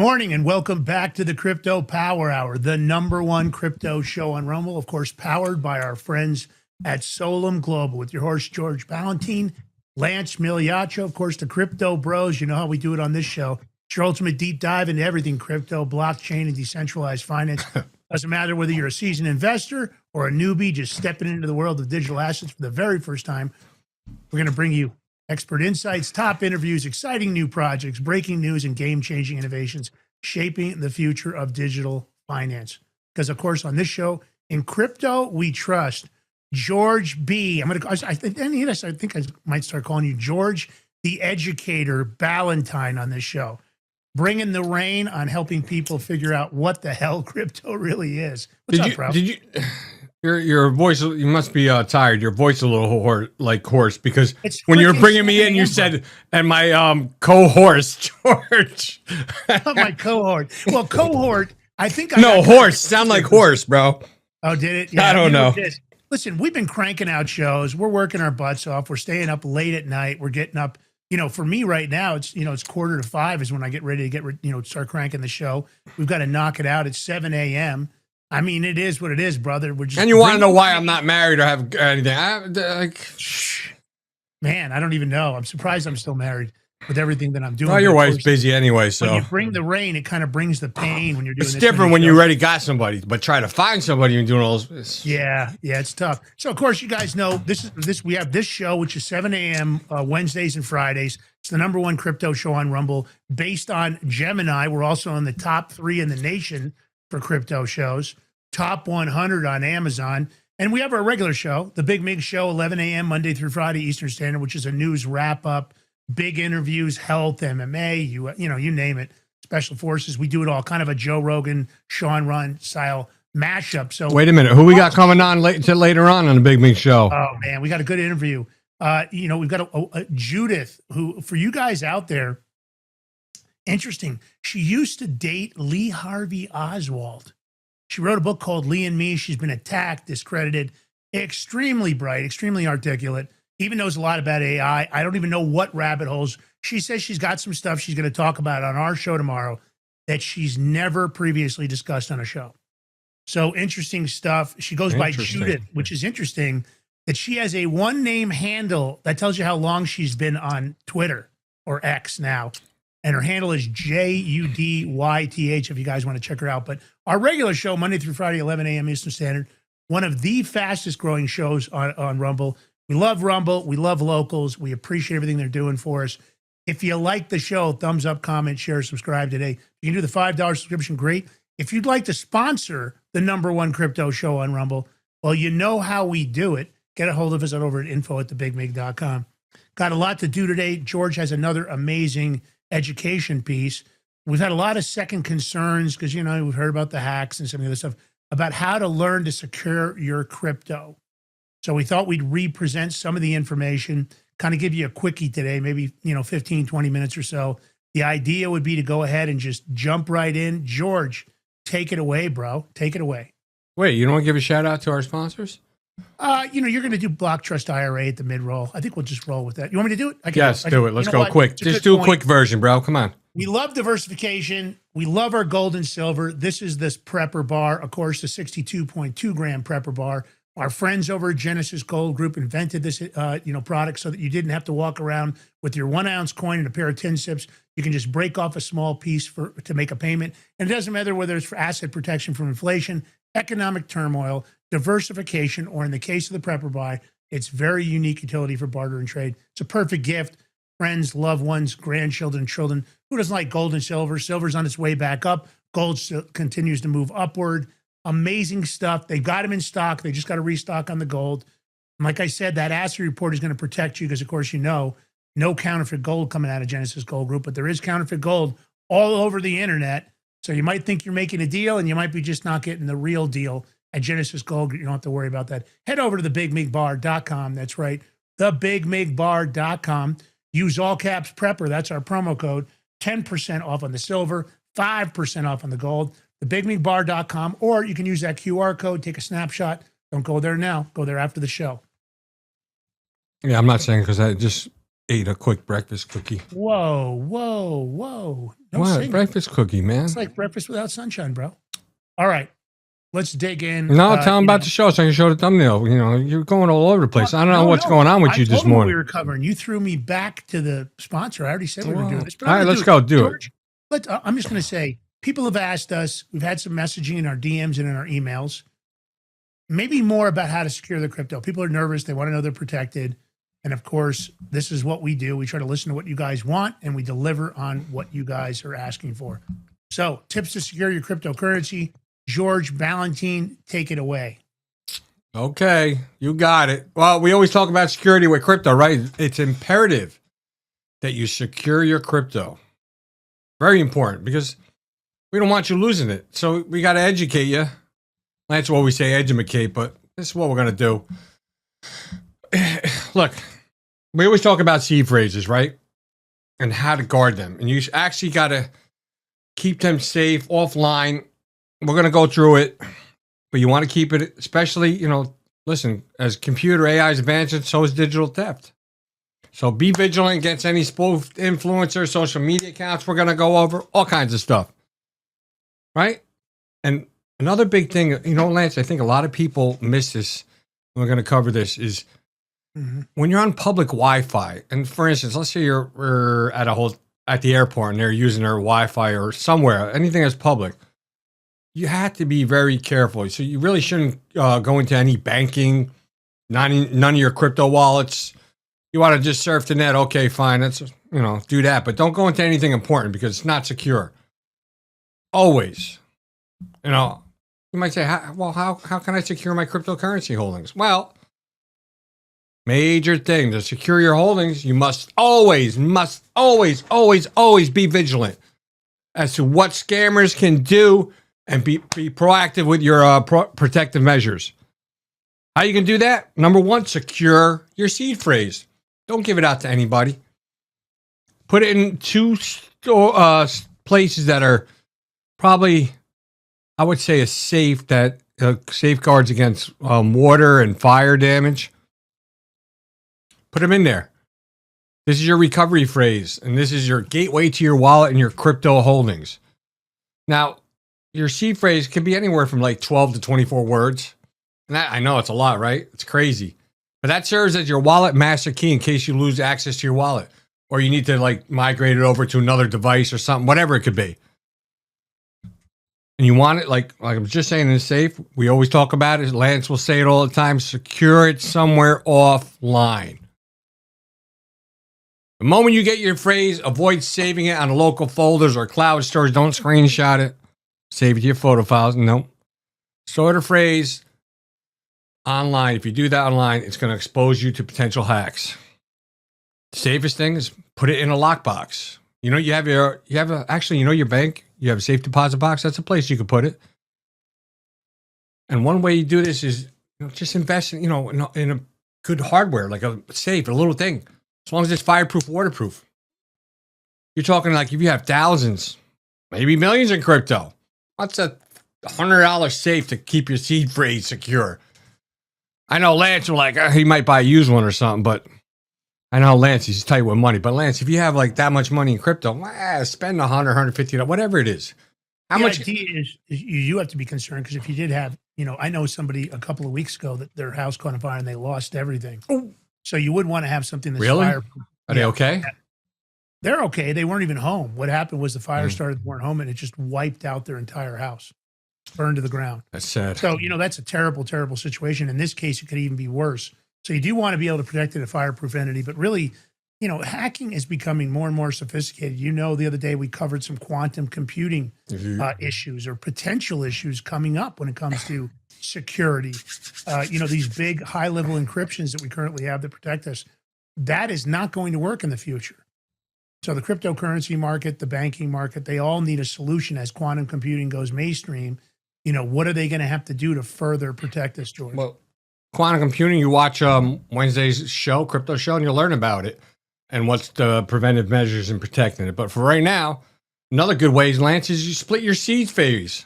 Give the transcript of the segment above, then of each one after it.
morning and welcome back to the Crypto Power Hour, the #1 crypto show on Rumble, of course, powered by our friends at Solum Global with your host, George Ballantyne, Lance Miliaccio, of course, the Crypto Bros. You know how we do it on this show. It's your ultimate deep dive into everything crypto, blockchain, and decentralized finance. Doesn't matter whether you're a seasoned investor or a newbie just stepping into the world of digital assets for the very first time. We're going to bring you expert insights, top interviews, exciting new projects, breaking news, and game-changing innovations shaping the future of digital finance. Because, of course, on this show, in crypto, we trust. George B. I think I might start calling you George the Educator Ballantyne on this show, bringing the rain on helping people figure out what the hell crypto really is. What's up, bro? Your voice, you must be tired. Your voice is a little hoarse because when you're bringing me in, you said, and my cohort, George. My cohort. Well, cohort, I think. Horse. Sound like horse, bro. Oh, did it? Yeah, I don't know. Listen, we've been cranking out shows. We're working our butts off. We're staying up late at night. We're getting up. For me right now, it's 4:45 is when I get ready to start cranking the show. We've got to knock it out at 7 a.m. I mean, it is what it is, brother. We're just. And you want to know why I'm not married or have anything? Man, I don't even know. I'm surprised I'm still married with everything that I'm doing. Well, your wife's busy anyway, so. When you bring the rain, it kind of brings the pain when you're doing it's this. It's different when you already got somebody, but try to find somebody and doing all this. Yeah, it's tough. So, of course, you guys know we have this show, which is 7 a.m. Wednesdays and Fridays. It's the #1 crypto show on Rumble based on Gemini. We're also in the top 3 in the nation for crypto shows, top 100 on Amazon. And we have our regular show, the Big Mig Show, 11 a.m. Monday through Friday Eastern Standard, which is a news wrap-up, big interviews, health, MMA, you name it, special forces. We do it all, kind of a Joe Rogan, Sean Run style mashup. So wait a minute, who we got coming on later on the Big Mig Show? Oh, man, we got a good interview. We've got a Judith, who, for you guys out there, interesting. She used to date Lee Harvey Oswald. She wrote a book called Lee and Me. She's been attacked, discredited, extremely bright, extremely articulate, even knows a lot about AI. I don't even know what rabbit holes. She says she's got some stuff she's going to talk about on our show tomorrow that she's never previously discussed on a show. So interesting stuff. She goes by Judith, which is interesting that she has a one-name handle that tells you how long she's been on Twitter or X now. And her handle is JUDYTH if you guys want to check her out. But our regular show, Monday through Friday, 11 a.m. Eastern Standard, one of the fastest growing shows on Rumble. We love Rumble. We love locals. We appreciate everything they're doing for us. If you like the show, thumbs up, comment, share, subscribe today. You can do the $5 subscription, great. If you'd like to sponsor the #1 crypto show on Rumble, well, you know how we do it. Get a hold of us over at info@thebigmig.com. Got a lot to do today. George has another amazing education piece. We've had a lot of second concerns because, we've heard about the hacks and some of the other stuff about how to learn to secure your crypto. So we thought we'd represent some of the information, kind of give you a quickie today, maybe, 15, 20 minutes or so. The idea would be to go ahead and just jump right in. George, take it away, bro. Take it away. Wait, you don't want to give a shout out to our sponsors? You're going to do Block Trust IRA at the mid-roll. I think we'll just roll with that. You want me to do it? Yes, do it. Let's go quick. Just do a quick version, bro. Come on. We love diversification. We love our gold and silver. This is this prepper bar, of course, the 62.2 gram prepper bar. Our friends over at Genesis Gold Group invented this, product so that you didn't have to walk around with your 1 ounce coin and a pair of tin sips. You can just break off a small piece to make a payment. And it doesn't matter whether it's for asset protection from inflation, economic turmoil, diversification, or in the case of the prepper buy, it's very unique utility for barter and trade. It's a perfect gift. Friends, loved ones, grandchildren, children. Who doesn't like gold and silver? Silver's on its way back up. Gold continues to move upward. Amazing stuff. They've got them in stock. They just got to restock on the gold. And like I said, that asset report is going to protect you because, of course, no counterfeit gold coming out of Genesis Gold Group, but there is counterfeit gold all over the internet. So you might think you're making a deal and you might be just not getting the real deal at Genesis Gold. You don't have to worry about that. Head over to thebigmigbar.com. That's right, thebigmigbar.com. Use all caps prepper. That's our promo code. 10% off on the silver, 5% off on the gold. Thebigmigbar.com, or you can use that QR code, take a snapshot. Don't go there now. Go there after the show. Yeah, I'm not saying because I just ate a quick breakfast cookie. Whoa, whoa, whoa. No What? singing. Breakfast cookie, man. It's like breakfast without sunshine, bro. All right. Let's dig in. No, tell them about the show so I can show the thumbnail. You know, you're going all over the place. Well, I don't know what's going on with you this morning. We were covering. You threw me back to the sponsor. I already said we were doing this. All right, let's go do George, I'm just going to say, people have asked us. We've had some messaging in our DMs and in our emails. Maybe more about how to secure their crypto. People are nervous. They want to know they're protected. And of course, this is what we do. We try to listen to what you guys want, and we deliver on what you guys are asking for. So, tips to secure your cryptocurrency. George Valentine, take it away. Okay, you got it. Well, we always talk about security with crypto, right? It's imperative that you secure your crypto. Very important, because we don't want you losing it. So we got to educate you. That's what we say, educate, but this is what we're going to do. Look, we always talk about seed phrases, right? And how to guard them. And you actually got to keep them safe, offline. We're going to go through it, but you want to keep it, especially, you know, listen, as computer AI is advancing, so is digital theft. So be vigilant against any spoofed influencers, social media accounts. We're going to go over all kinds of stuff, right? And another big thing, you know, Lance, I think a lot of people miss this. We're going to cover this is when you're on public Wi-Fi. And for instance, let's say you're at the airport and they're using their Wi-Fi or somewhere, anything that's public. You have to be very careful. So you really shouldn't go into any banking, none of your crypto wallets. You want to just surf the net. Okay, fine. That's, you know, do that. But don't go into anything important because it's not secure. Always. You know, you might say, how can I secure my cryptocurrency holdings? Well, major thing to secure your holdings, you must always be vigilant as to what scammers can do. And be proactive with your protective measures. How you can do that? Number one, secure your seed phrase. Don't give it out to anybody. Put it in two places that are probably, I would say, a safe that safeguards against water and fire damage. Put them in there. This is your recovery phrase, and this is your gateway to your wallet and your crypto holdings. Now, your seed phrase can be anywhere from like 12 to 24 words. And that, I know it's a lot, right? It's crazy. But that serves as your wallet master key in case you lose access to your wallet. Or you need to like migrate it over to another device or something, whatever it could be. And you want it, like I'm just saying, in safe. We always talk about it. Lance will say it all the time. Secure it somewhere offline. The moment you get your phrase, avoid saving it on local folders or cloud storage. Don't screenshot it. Save it to your photo files. No. Store the phrase online. If you do that online, it's going to expose you to potential hacks. The safest thing is put it in a lockbox. You know, your bank, you have a safe deposit box. That's a place you could put it. And one way you do this is, you know, just invest in, in a good hardware, like a safe, a little thing. As long as it's fireproof, waterproof. You're talking like if you have thousands, maybe millions in crypto. What's a $100 safe to keep your seed phrase secure? I know Lance will he might buy a used one or something, but I know Lance, he's tight with money. But Lance, if you have like that much money in crypto, spend $100, $150, whatever it is. How much? The idea is you have to be concerned because if you did have, I know somebody a couple of weeks ago that their house caught on fire and they lost everything. Oh. So you would want to have something that's fireproof. Are they okay? They're okay. They weren't even home. What happened was the fire started, they weren't home, and it just wiped out their entire house, burned to the ground. That's sad. So, that's a terrible, terrible situation. In this case, it could even be worse. So you do want to be able to protect it, a fireproof entity, but really, hacking is becoming more and more sophisticated. The other day we covered some quantum computing issues or potential issues coming up when it comes to security. These big high-level encryptions that we currently have that protect us, that is not going to work in the future. So the cryptocurrency market, the banking market, they all need a solution as quantum computing goes mainstream. What are they going to have to do to further protect us, George? Well, quantum computing, you watch Wednesday's show, crypto show, and you'll learn about it and what's the preventive measures in protecting it. But for right now, another good way, Lance, is you split your seed phase.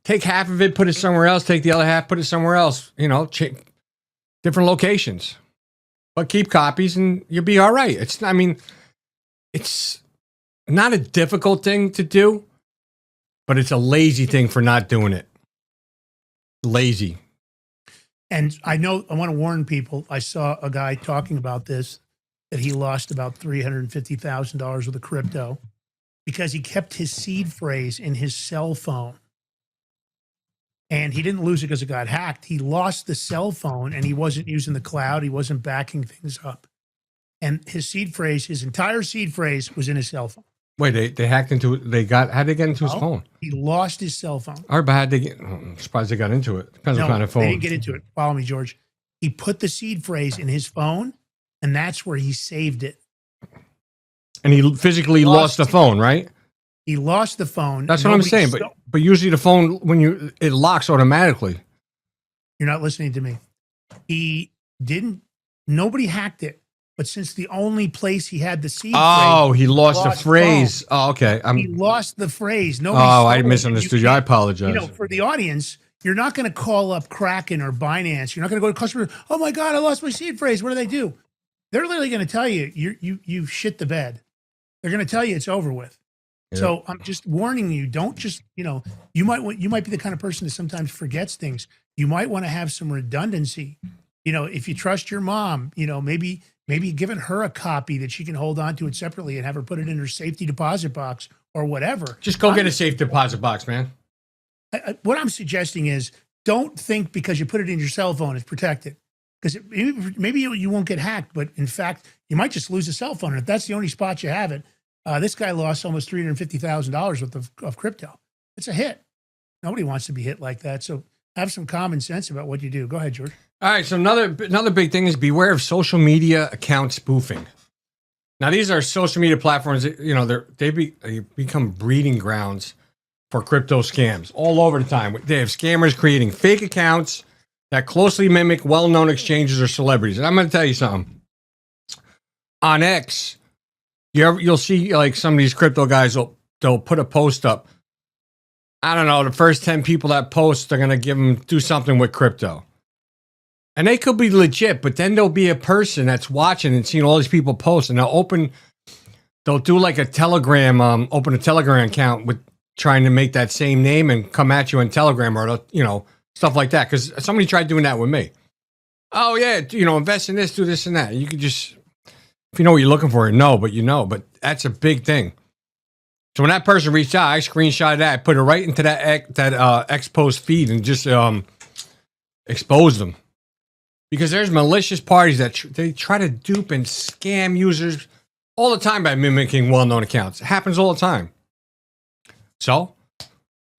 Take half of it, put it somewhere else. Take the other half, put it somewhere else. Different locations. but keep copies and you'll be all right. I mean, it's not a difficult thing to do, but it's a lazy thing for not doing it. Lazy. And I know, I want to warn people. I saw a guy talking about this, that he lost about $350,000 worth of crypto because he kept his seed phrase in his cell phone. And he didn't lose it because it got hacked. He lost the cell phone and he wasn't using the cloud. He wasn't backing things up. And his seed phrase, his entire seed phrase was in his cell phone. Wait, they hacked into it. How'd they get into his phone? He lost his cell phone. All right, but how'd they get, I'm surprised they got into it. Depends what kind of phone. They didn't get into it. Follow me, George. He put the seed phrase in his phone and that's where he saved it. And he physically lost the phone, right? He lost the phone. That's what I'm saying. But usually the phone, it locks automatically. You're not listening to me. Nobody hacked it. But since the only place he had the seed phrase, he lost the phrase. Oh, okay. He lost the phrase. I misunderstood you. I apologize. For the audience, you're not going to call up Kraken or Binance. You're not going to go to customer. Oh my God, I lost my seed phrase. What do they do? They're literally going to tell you you shit the bed. They're going to tell you it's over with. Yeah. So I'm just warning you. Don't just you might be the kind of person that sometimes forgets things. You might want to have some redundancy. If you trust your mom, maybe giving her a copy that she can hold on to it separately and have her put it in her safety deposit box or whatever. Just go get a safe deposit box, man. What I'm suggesting is don't think because you put it in your cell phone, it's protected. Because maybe you won't get hacked, but in fact, you might just lose a cell phone. And if that's the only spot you have it, this guy lost almost $350,000 worth of crypto. It's a hit. Nobody wants to be hit like that. So have some common sense about what you do. Go ahead, George. All right. So another big thing is beware of social media account spoofing. Now, these are social media platforms. They become breeding grounds for crypto scams all over the time. They have scammers creating fake accounts that closely mimic well-known exchanges or celebrities. And I'm going to tell you something. On X, you'll see like some of these crypto guys they'll put a post up. I don't know, the first 10 people that post, they're going to do something with crypto. And they could be legit, but then there'll be a person that's watching and seeing all these people post, and they'll do like a Telegram, open a Telegram account with trying to make that same name and come at you on Telegram or, stuff like that. Because somebody tried doing that with me. Oh, yeah, invest in this, do this and that. You could just, if you know what you're looking for, but that's a big thing. So when that person reached out, I screenshotted that, I put it right into that X post feed and just exposed them. Because there's malicious parties that they try to dupe and scam users all the time by mimicking well-known accounts. It happens all the time. So,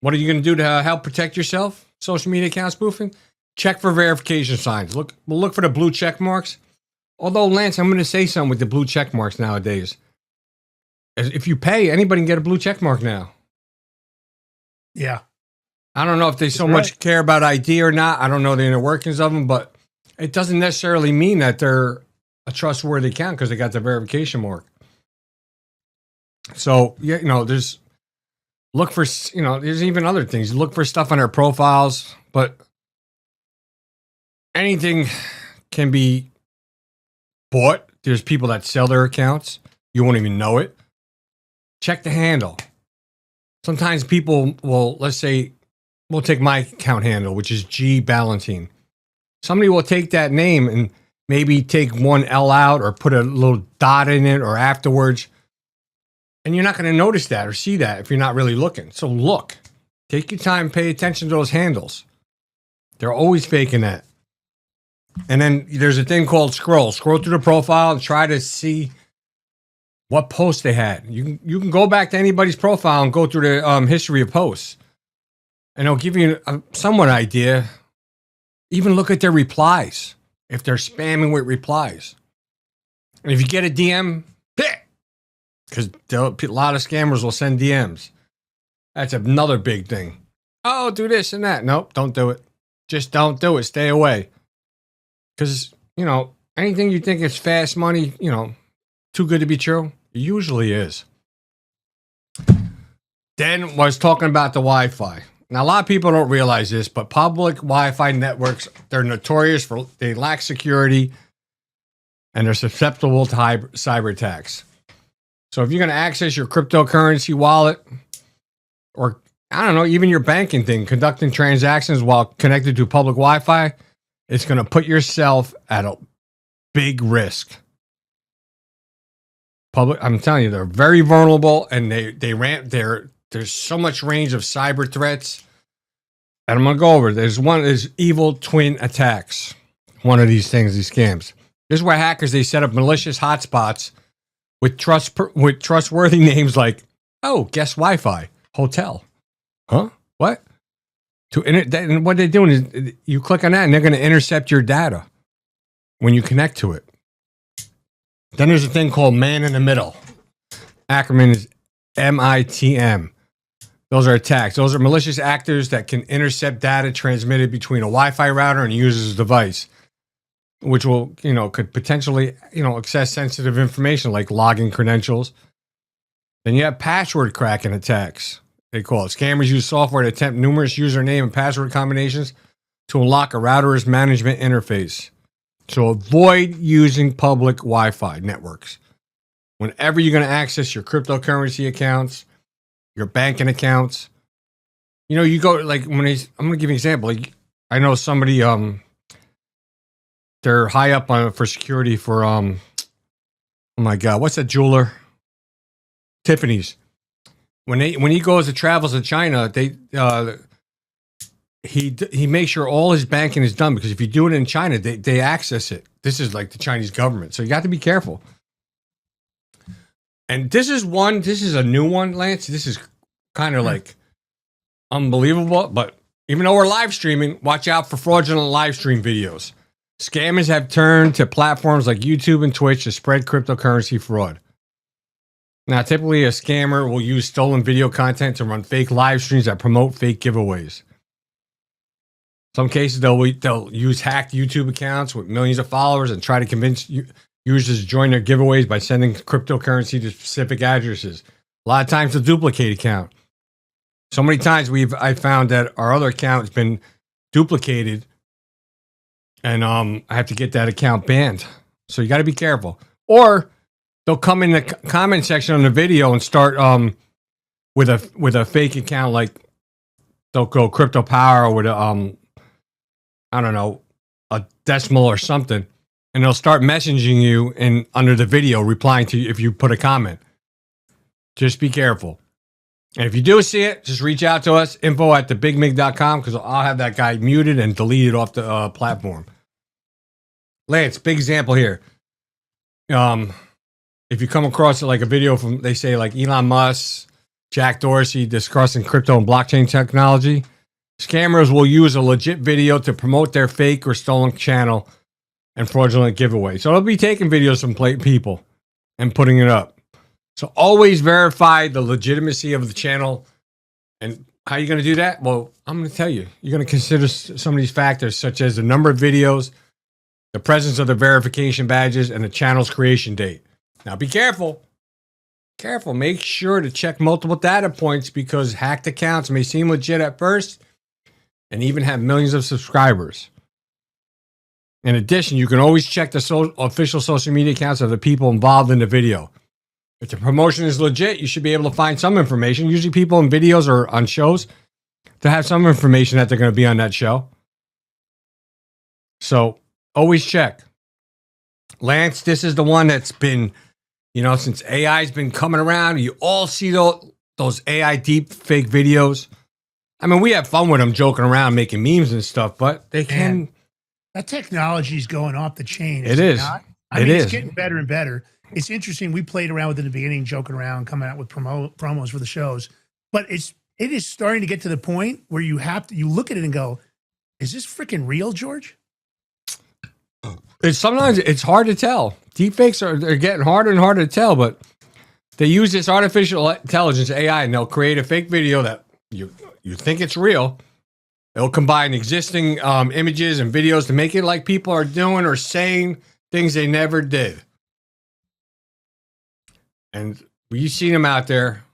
what are you going to do to help protect yourself? Social media account spoofing? Check for verification signs. We'll look for the blue check marks. Although, Lance, I'm going to say something with the blue check marks nowadays. If you pay, anybody can get a blue check mark now. Yeah. I don't know if they so much care about ID or not. I don't know the inner workings of them, but it doesn't necessarily mean that they're a trustworthy account because they got the verification mark. So, there's even other things. You look for stuff on their profiles, but anything can be bought. There's people that sell their accounts. You won't even know it. Check the handle. Sometimes people will, let's say, we'll take my account handle, which is G Ballantine. Somebody will take that name and maybe take one L out or put a little dot in it or afterwards. And you're not going to notice that or see that if you're not really looking. So look, take your time, pay attention to those handles. They're always faking that. And then there's a thing called scroll. Scroll through the profile and try to see what posts they had. You can go back to anybody's profile and go through the history of posts. And it'll give you a somewhat idea. Even look at their replies. If they're spamming with replies. And if you get a DM, because a lot of scammers will send DMs. That's another big thing. Oh, do this and that. Nope, don't do it. Just don't do it. Stay away. Because, anything you think is fast money, too good to be true, it usually is. Then was talking about the Wi-Fi. Now, a lot of people don't realize this, but public Wi-Fi networks, they're notorious they lack security. and they're susceptible to cyber attacks. So if you're going to access your cryptocurrency wallet, or I don't know, even your banking thing, conducting transactions while connected to public Wi-Fi, it's going to put yourself at a big risk. I'm telling you, they're very vulnerable, and there's so much range of cyber threats. And I'm going to go over. There's evil twin attacks. One of these things, these scams. This is where hackers, they set up malicious hotspots with trustworthy names like, oh, guest Wi-Fi, hotel. Huh? What? And what they're doing is you click on that and they're going to intercept your data when you connect to it. Then there's a thing called man in the middle. Acronym is MITM. Those are attacks. Those are malicious actors that can intercept data transmitted between a Wi-Fi router and a user's device, which will, could potentially, access sensitive information like login credentials. Then you have password cracking attacks. They call it. Scammers use software to attempt numerous username and password combinations to unlock a router's management interface. So avoid using public Wi-Fi networks. Whenever you're going to access your cryptocurrency accounts, your banking accounts, you go like I'm going to give you an example. Like, I know somebody, they're high up on for security for, oh my God, what's that jeweler? Tiffany's. When he goes to travels to China, he makes sure all his banking is done, because if you do it in China, they access it. This is like the Chinese government, so you got to be careful. And this is a new one, Lance. This is kind of like unbelievable. But even though we're live streaming, watch out for fraudulent live stream videos. Scammers have turned to platforms like YouTube and Twitch to spread cryptocurrency fraud. Now, typically a scammer will use stolen video content to run fake live streams that promote fake giveaways. Some cases, they'll use hacked YouTube accounts with millions of followers and try to convince users to join their giveaways by sending cryptocurrency to specific addresses. A lot of times, a duplicate account. So many times I found that our other account has been duplicated, and I have to get that account banned. So you got to be careful. Or they'll come in the comment section on the video and start with a fake account, like they'll go Crypto Power with a I don't know, a decimal or something, and they'll start messaging you under the video, replying to you if you put a comment. Just be careful. And if you do see it, just reach out to us, info@thebigmig.com, because I'll have that guy muted and deleted off the platform. Lance, big example here. If you come across like a video from, they say like Elon Musk, Jack Dorsey discussing crypto and blockchain technology, scammers will use a legit video to promote their fake or stolen channel and fraudulent giveaway. So they'll be taking videos from people and putting it up. So always verify the legitimacy of the channel. And how are you going to do that? Well, I'm going to tell you. You're going to consider some of these factors, such as the number of videos, the presence of the verification badges, and the channel's creation date. Now be careful. Careful. Make sure to check multiple data points, because hacked accounts may seem legit at first and even have millions of subscribers. In addition, you can always check the official social media accounts of the people involved in the video. If the promotion is legit, you should be able to find some information. Usually people in videos or on shows to have some information that they're going to be on that show. So always check. Lance, this is the one that's been, since AI's been coming around, you all see those AI deep fake videos. I mean, we have fun with them, joking around, making memes and stuff, but they can. Man, that technology is going off the chain. It is. It's getting better and better. It's interesting. We played around with it in the beginning, joking around, coming out with promos for the shows. But it is starting to get to the point where you look at it and go, is this freaking real, George? Sometimes it's hard to tell. Deepfakes they're getting harder and harder to tell, but they use this artificial intelligence, AI, and they'll create a fake video that you think it's real. They'll combine existing images and videos to make it like people are doing or saying things they never did. And we've seen them out there.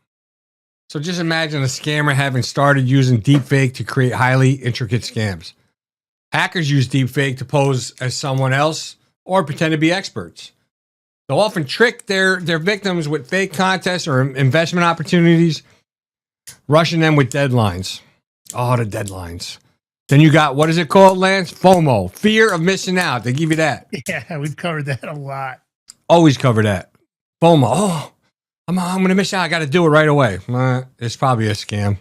So just imagine a scammer having started using deepfake to create highly intricate scams. Hackers use deepfake to pose as someone else or pretend to be experts. They'll often trick their victims with fake contests or investment opportunities, rushing them with deadlines. Oh, the deadlines. Then you got, what is it called, Lance? FOMO, fear of missing out. They give you that. Yeah, we've covered that a lot. Always cover that. FOMO. Oh, I'm going to miss out. I got to do it right away. It's probably a scam.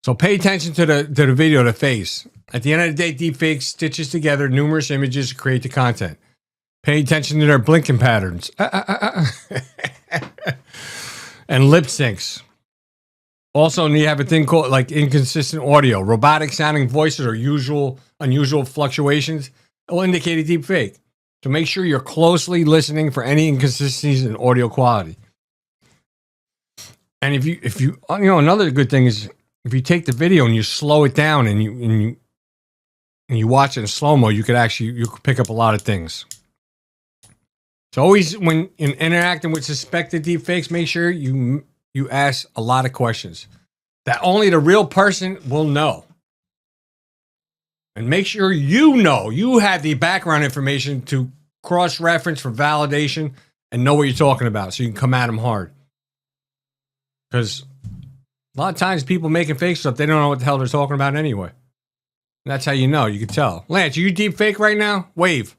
So pay attention to the video, the face. At the end of the day, deepfake stitches together numerous images to create the content. Pay attention to their blinking patterns. And lip syncs. Also, you have a thing called like inconsistent audio. Robotic sounding voices or unusual fluctuations will indicate a deep fake. So make sure you're closely listening for any inconsistencies in audio quality. And if you another good thing is if you take the video and you slow it down and you watch it in slow-mo, you could pick up a lot of things. So always when interacting with suspected deep fakes, make sure you ask a lot of questions that only the real person will know. And make sure you have the background information to cross-reference for validation and know what you're talking about so you can come at them hard. Because a lot of times people making fake stuff, they don't know what the hell they're talking about anyway. And that's how you know. You can tell. Lance, are you deep fake right now? Wave.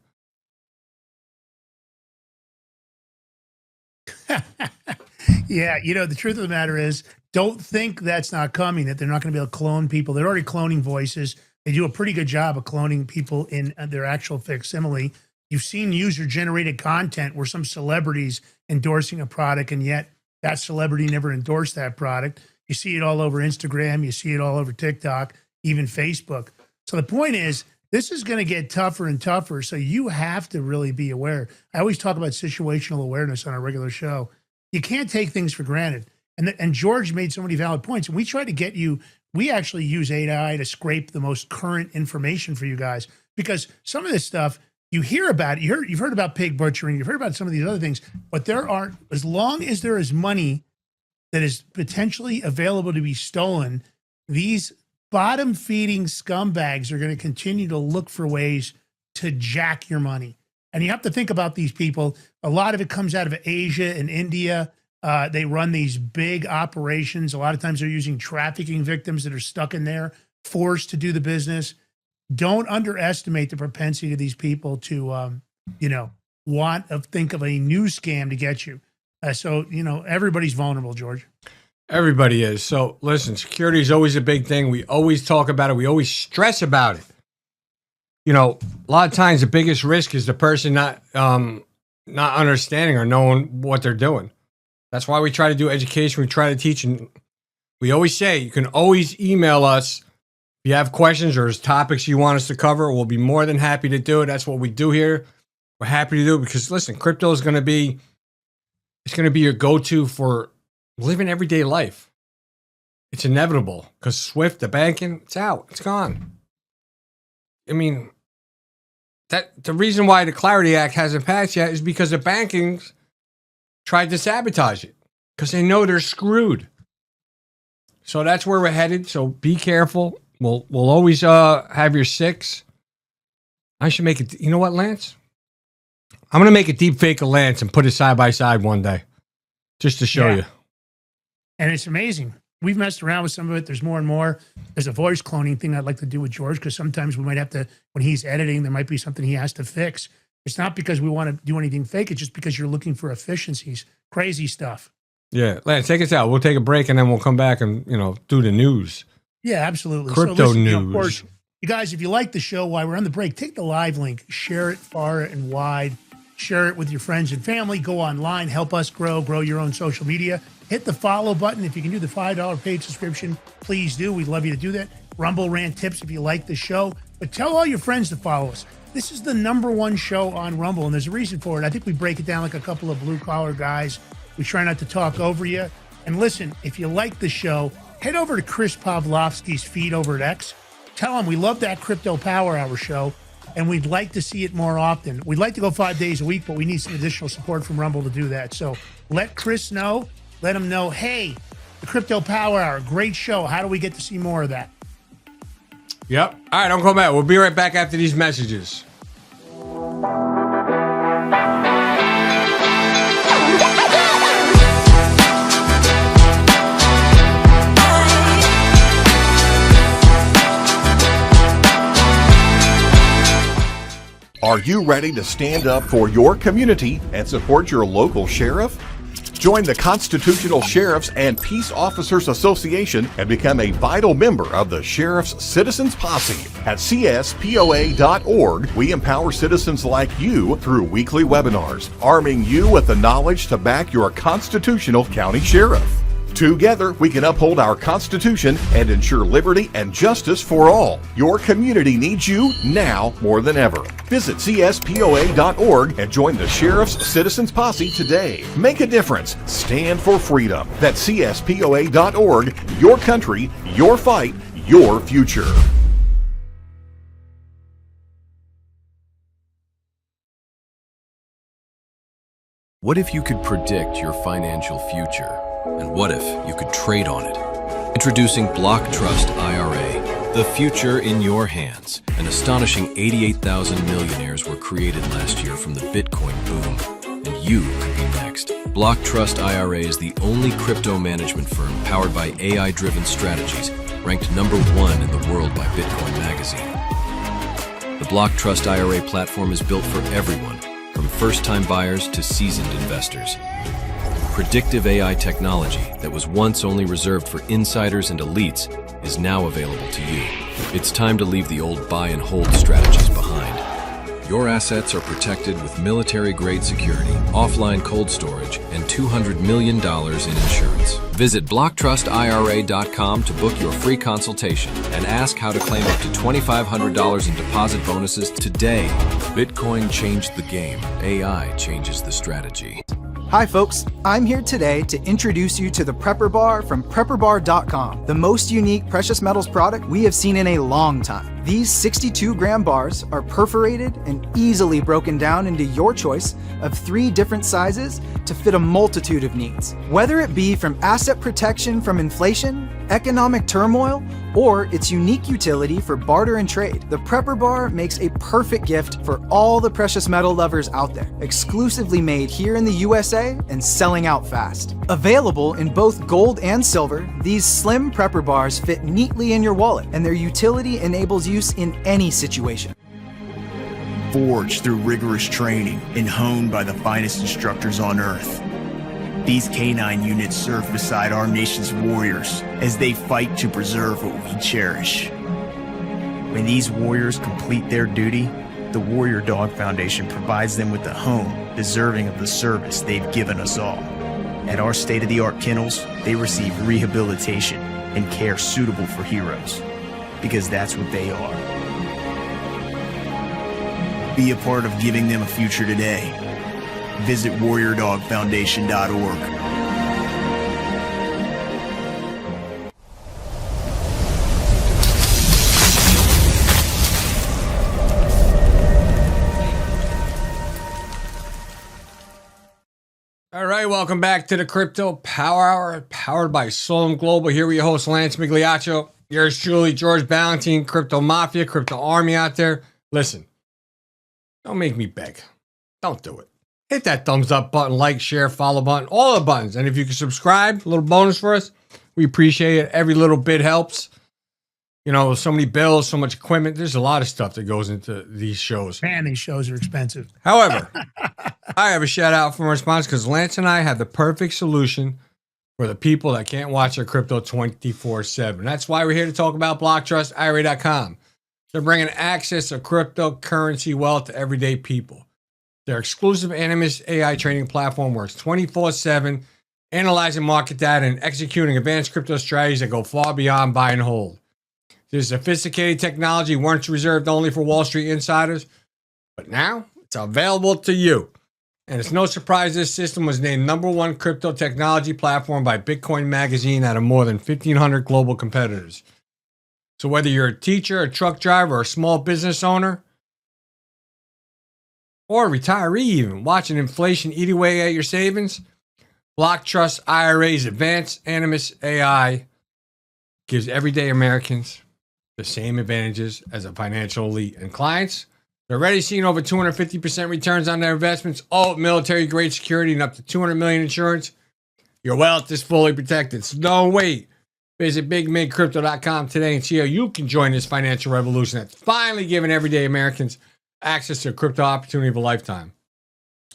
Yeah, the truth of the matter is, don't think that's not coming, that they're not going to be able to clone people. They're already cloning voices. They do a pretty good job of cloning people in their actual facsimile. You've seen user-generated content where some celebrities endorsing a product, and yet that celebrity never endorsed that product. You see it all over Instagram. You see it all over TikTok, even Facebook. So the point is, this is going to get tougher and tougher, so you have to really be aware. I always talk about situational awareness on our regular show. You can't take things for granted. And George made so many valid points. And we try to get you, we actually use AI to scrape the most current information for you guys, because some of this stuff, you hear about it. You've heard about pig butchering. You've heard about some of these other things. But there are, as long as there is money that is potentially available to be stolen, these bottom-feeding scumbags are going to continue to look for ways to jack your money. And you have to think about these people. A lot of it comes out of Asia and India. They run these big operations. A lot of times they're using trafficking victims that are stuck in there, forced to do the business. Don't underestimate the propensity of these people to, think of a new scam to get you. So everybody's vulnerable, George. Everybody is. So listen, security is always a big thing. We always talk about it. We always stress about it. A lot of times the biggest risk is the person not understanding or knowing what they're doing. That's why we try to do education. We try to teach. And we always say, you can always email us if you have questions or there's topics you want us to cover. We'll be more than happy to do it. That's what we do here. We're happy to do it because, listen, crypto is going to be your go-to for living everyday life. It's inevitable because SWIFT, the banking, it's out. It's gone. I mean, the reason why the Clarity Act hasn't passed yet is because the banking tried to sabotage it because they know they're screwed. So that's where we're headed. So be careful. We'll always have your six. I should make it. You know what, Lance? I'm going to make a deep fake of Lance and put it side by side one day just to show you. And it's amazing. We've messed around with some of it. There's more and more. There's a voice cloning thing I'd like to do with George, because sometimes we might have to, when he's editing, there might be something he has to fix. It's not because we want to do anything fake. It's just because you're looking for efficiencies. Crazy stuff. Yeah. Lance, take us out. We'll take a break and then we'll come back and, do the news. Yeah, absolutely. Crypto news. Of course, you guys, if you like the show while we're on the break, take the live link, share it far and wide, share it with your friends and family, go online, help us grow your own social media. Hit the follow button. If you can do the $5 paid subscription, please do. We'd love you to do that. Rumble Rant Tips if you like the show. But tell all your friends to follow us. This is the #1 show on Rumble, and there's a reason for it. I think we break it down like a couple of blue-collar guys. We try not to talk over you. And listen, if you like the show, head over to Chris Pavlovski's feed over at X. Tell him we love that Crypto Power Hour show, and we'd like to see it more often. We'd like to go 5 days a week, but we need some additional support from Rumble to do that. So let Chris know. Let him know, hey, the Crypto Power Hour, great show. How do we get to see more of that? Yep. All right, don't come back. We'll be right back after these messages. Are you ready to stand up for your community and support your local sheriff? Join the Constitutional Sheriffs and Peace Officers Association and become a vital member of the Sheriff's Citizens Posse. At cspoa.org, we empower citizens like you through weekly webinars, arming you with the knowledge to back your constitutional county sheriff. Together, we can uphold our Constitution and ensure liberty and justice for all. Your community needs you now more than ever. Visit cspoa.org and join the Sheriff's Citizens Posse today. Make a difference. Stand for freedom. That's cspoa.org. Your country, your fight, your future. What if you could predict your financial future? And what if you could trade on it? Introducing Block Trust IRA, the future in your hands. An astonishing 88,000 millionaires were created last year from the Bitcoin boom, and you could be next. Block Trust IRA is the only crypto management firm powered by AI-driven strategies, ranked #1 in the world by Bitcoin Magazine. The Block Trust IRA platform is built for everyone, from first-time buyers to seasoned investors. Predictive AI technology that was once only reserved for insiders and elites is now available to you. It's time to leave the old buy and hold strategies behind. Your assets are protected with military-grade security, offline cold storage, and $200 million in insurance. Visit blocktrustira.com to book your free consultation and ask how to claim up to $2,500 in deposit bonuses today. Bitcoin changed the game. AI changes the strategy. Hi folks, I'm here today to introduce you to the Prepper Bar from PrepperBar.com, the most unique precious metals product we have seen in a long time. These 62-gram bars are perforated and easily broken down into your choice of 3 different sizes to fit a multitude of needs. Whether it be from asset protection from inflation, economic turmoil, or its unique utility for barter and trade, the Prepper Bar makes a perfect gift for all the precious metal lovers out there. Exclusively made here in the USA and selling out fast. Available in both gold and silver, these slim Prepper Bars fit neatly in your wallet, and their utility enables use in any situation. Forged through rigorous training and honed by the finest instructors on Earth, these K9 units serve beside our nation's warriors as they fight to preserve what we cherish. When these warriors complete their duty, the Warrior Dog Foundation provides them with a home deserving of the service they've given us all. At our state-of-the-art kennels, they receive rehabilitation and care suitable for heroes, because that's what they are. Be a part of giving them a future today. Visit warriordogfoundation.org. All right, welcome back to the Crypto Power Hour, powered by Solom Global. Here we host Lance Migliaccio, yours truly, George Ballantine, Crypto Mafia, Crypto Army out there. Listen, don't make me beg. Don't do it. Hit that thumbs up button, like, share, follow button, all the buttons. And if you can subscribe, a little bonus for us, we appreciate it. Every little bit helps. You know, so many bills, so much equipment. There's a lot of stuff that goes into these shows. Man, these shows are expensive. However, I have a shout out from our sponsor because Lance and I have the perfect solution for the people that can't watch their crypto 24/7. That's why we're here to talk about BlockTrustIRA.com. They're bringing access to cryptocurrency wealth to everyday people. Their exclusive Animus AI trading platform works 24/7, analyzing market data and executing advanced crypto strategies that go far beyond buy and hold. This sophisticated technology once reserved only for Wall Street insiders, but now it's available to you. And it's no surprise this system was named #1 crypto technology platform by Bitcoin Magazine out of more than 1,500 global competitors. So whether you're a teacher, a truck driver, or a small business owner, or a retiree even, watching inflation eat away at your savings, Block Trust IRA's advanced Animus AI gives everyday Americans the same advantages as a financial elite. And clients, they're already seeing over 250% returns on their investments, all with military-grade security and up to $200 million insurance. Your wealth is fully protected, so don't wait. Visit BigMigCrypto.com today and see how you can join this financial revolution that's finally giving everyday Americans access to a crypto opportunity of a lifetime.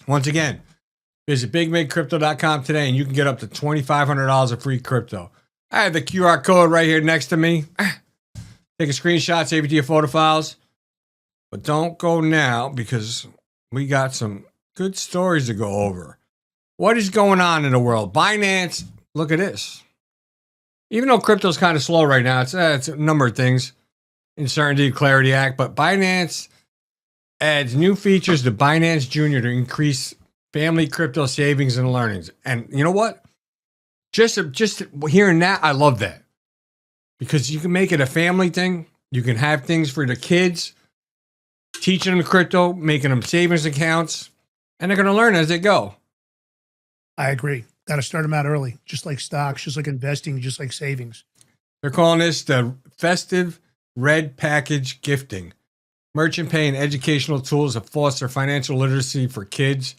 Once again, visit bigmidcrypto.com today and you can get up to $2,500 of free crypto. I have the QR code right here next to me. Take a screenshot, save it to your photo files. But don't go now because we got some good stories to go over. What is going on in the world? Binance, look at this. Even though crypto's kind of slow right now, it's a number of things. Uncertainty, Clarity Act, but Binance adds new features to Binance Junior to increase family crypto savings and learnings. And you know what? Just hearing that, I love that. Because you can make it a family thing. You can have things for the kids, teaching them crypto, making them savings accounts, and they're going to learn as they go. I agree. Got to start them out early, just like stocks, just like investing, just like savings. They're calling this the festive red package gifting. Merchant pay and educational tools to foster financial literacy for kids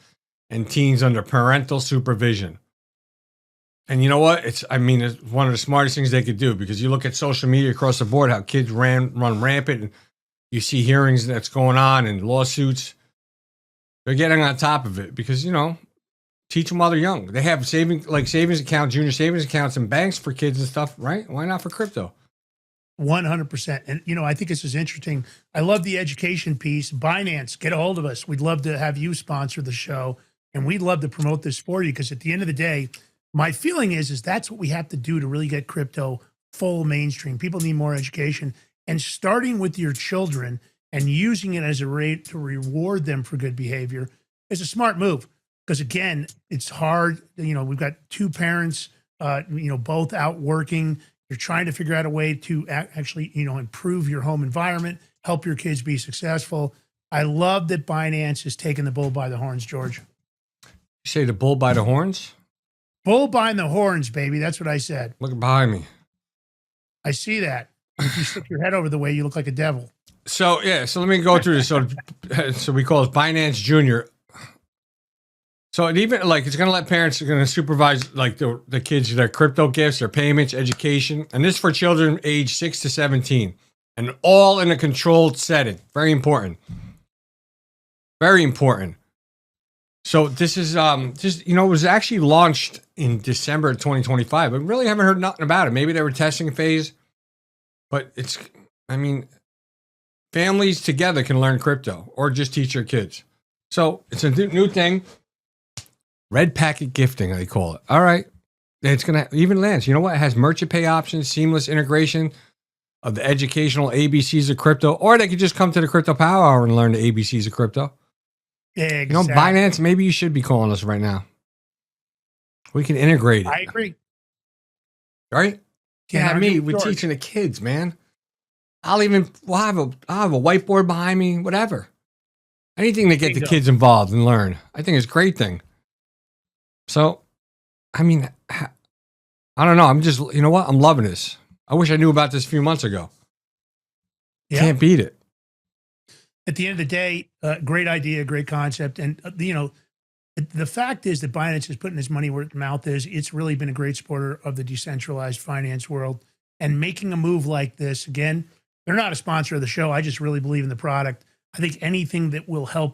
and teens under parental supervision. And you know what? It's one of the smartest things they could do, because you look at social media across the board, how kids run rampant, and you see hearings that's going on and lawsuits. They're getting on top of it because, teach them while they're young. They have savings accounts, junior savings accounts and banks for kids and stuff, right? Why not for crypto? 100%. And, I think this is interesting. I love the education piece. Binance, get a hold of us. We'd love to have you sponsor the show, and we'd love to promote this for you, because at the end of the day, my feeling is that's what we have to do to really get crypto full mainstream. People need more education, and starting with your children and using it as a rate to reward them for good behavior is a smart move. Because again, it's hard. We've got two parents, both out working. You're trying to figure out a way to actually, improve your home environment, help your kids be successful. I love that Binance is taking the bull by the horns, George. You say the bull by the horns? Bull by the horns, baby. That's what I said. Look behind me. I see that. If you stick your head over the way, you look like a devil. So let me go through this. So we call it Binance Junior. So it even it's going to let parents going to supervise the kids, their crypto gifts, their payments, education, and this is for children age 6 to 17, and all in a controlled setting. Very important. Very important. So this is it was actually launched in December of 2025, but really haven't heard nothing about it. Maybe they were testing phase, but families together can learn crypto or just teach their kids. So it's a new thing. Red packet gifting, they call it. All right. It's going to even lands. You know what? It has merchant pay options, seamless integration of the educational ABCs of crypto, or they could just come to the Crypto Power Hour and learn the ABCs of crypto. Exactly. Binance, maybe you should be calling us right now. We can integrate it. I agree. Right? Yeah, we're teaching the kids, man. I'll have a whiteboard behind me, whatever. Anything to get the kids involved and learn. I think it's a great thing. So, I don't know. I'm just, you know what? I'm loving this. I wish I knew about this a few months ago. Yeah. Can't beat it. At the end of the day, great idea, great concept. And, the fact is that Binance is putting his money where its mouth is. It's really been a great supporter of the decentralized finance world. And making a move like this, again, they're not a sponsor of the show. I just really believe in the product. I think anything that will help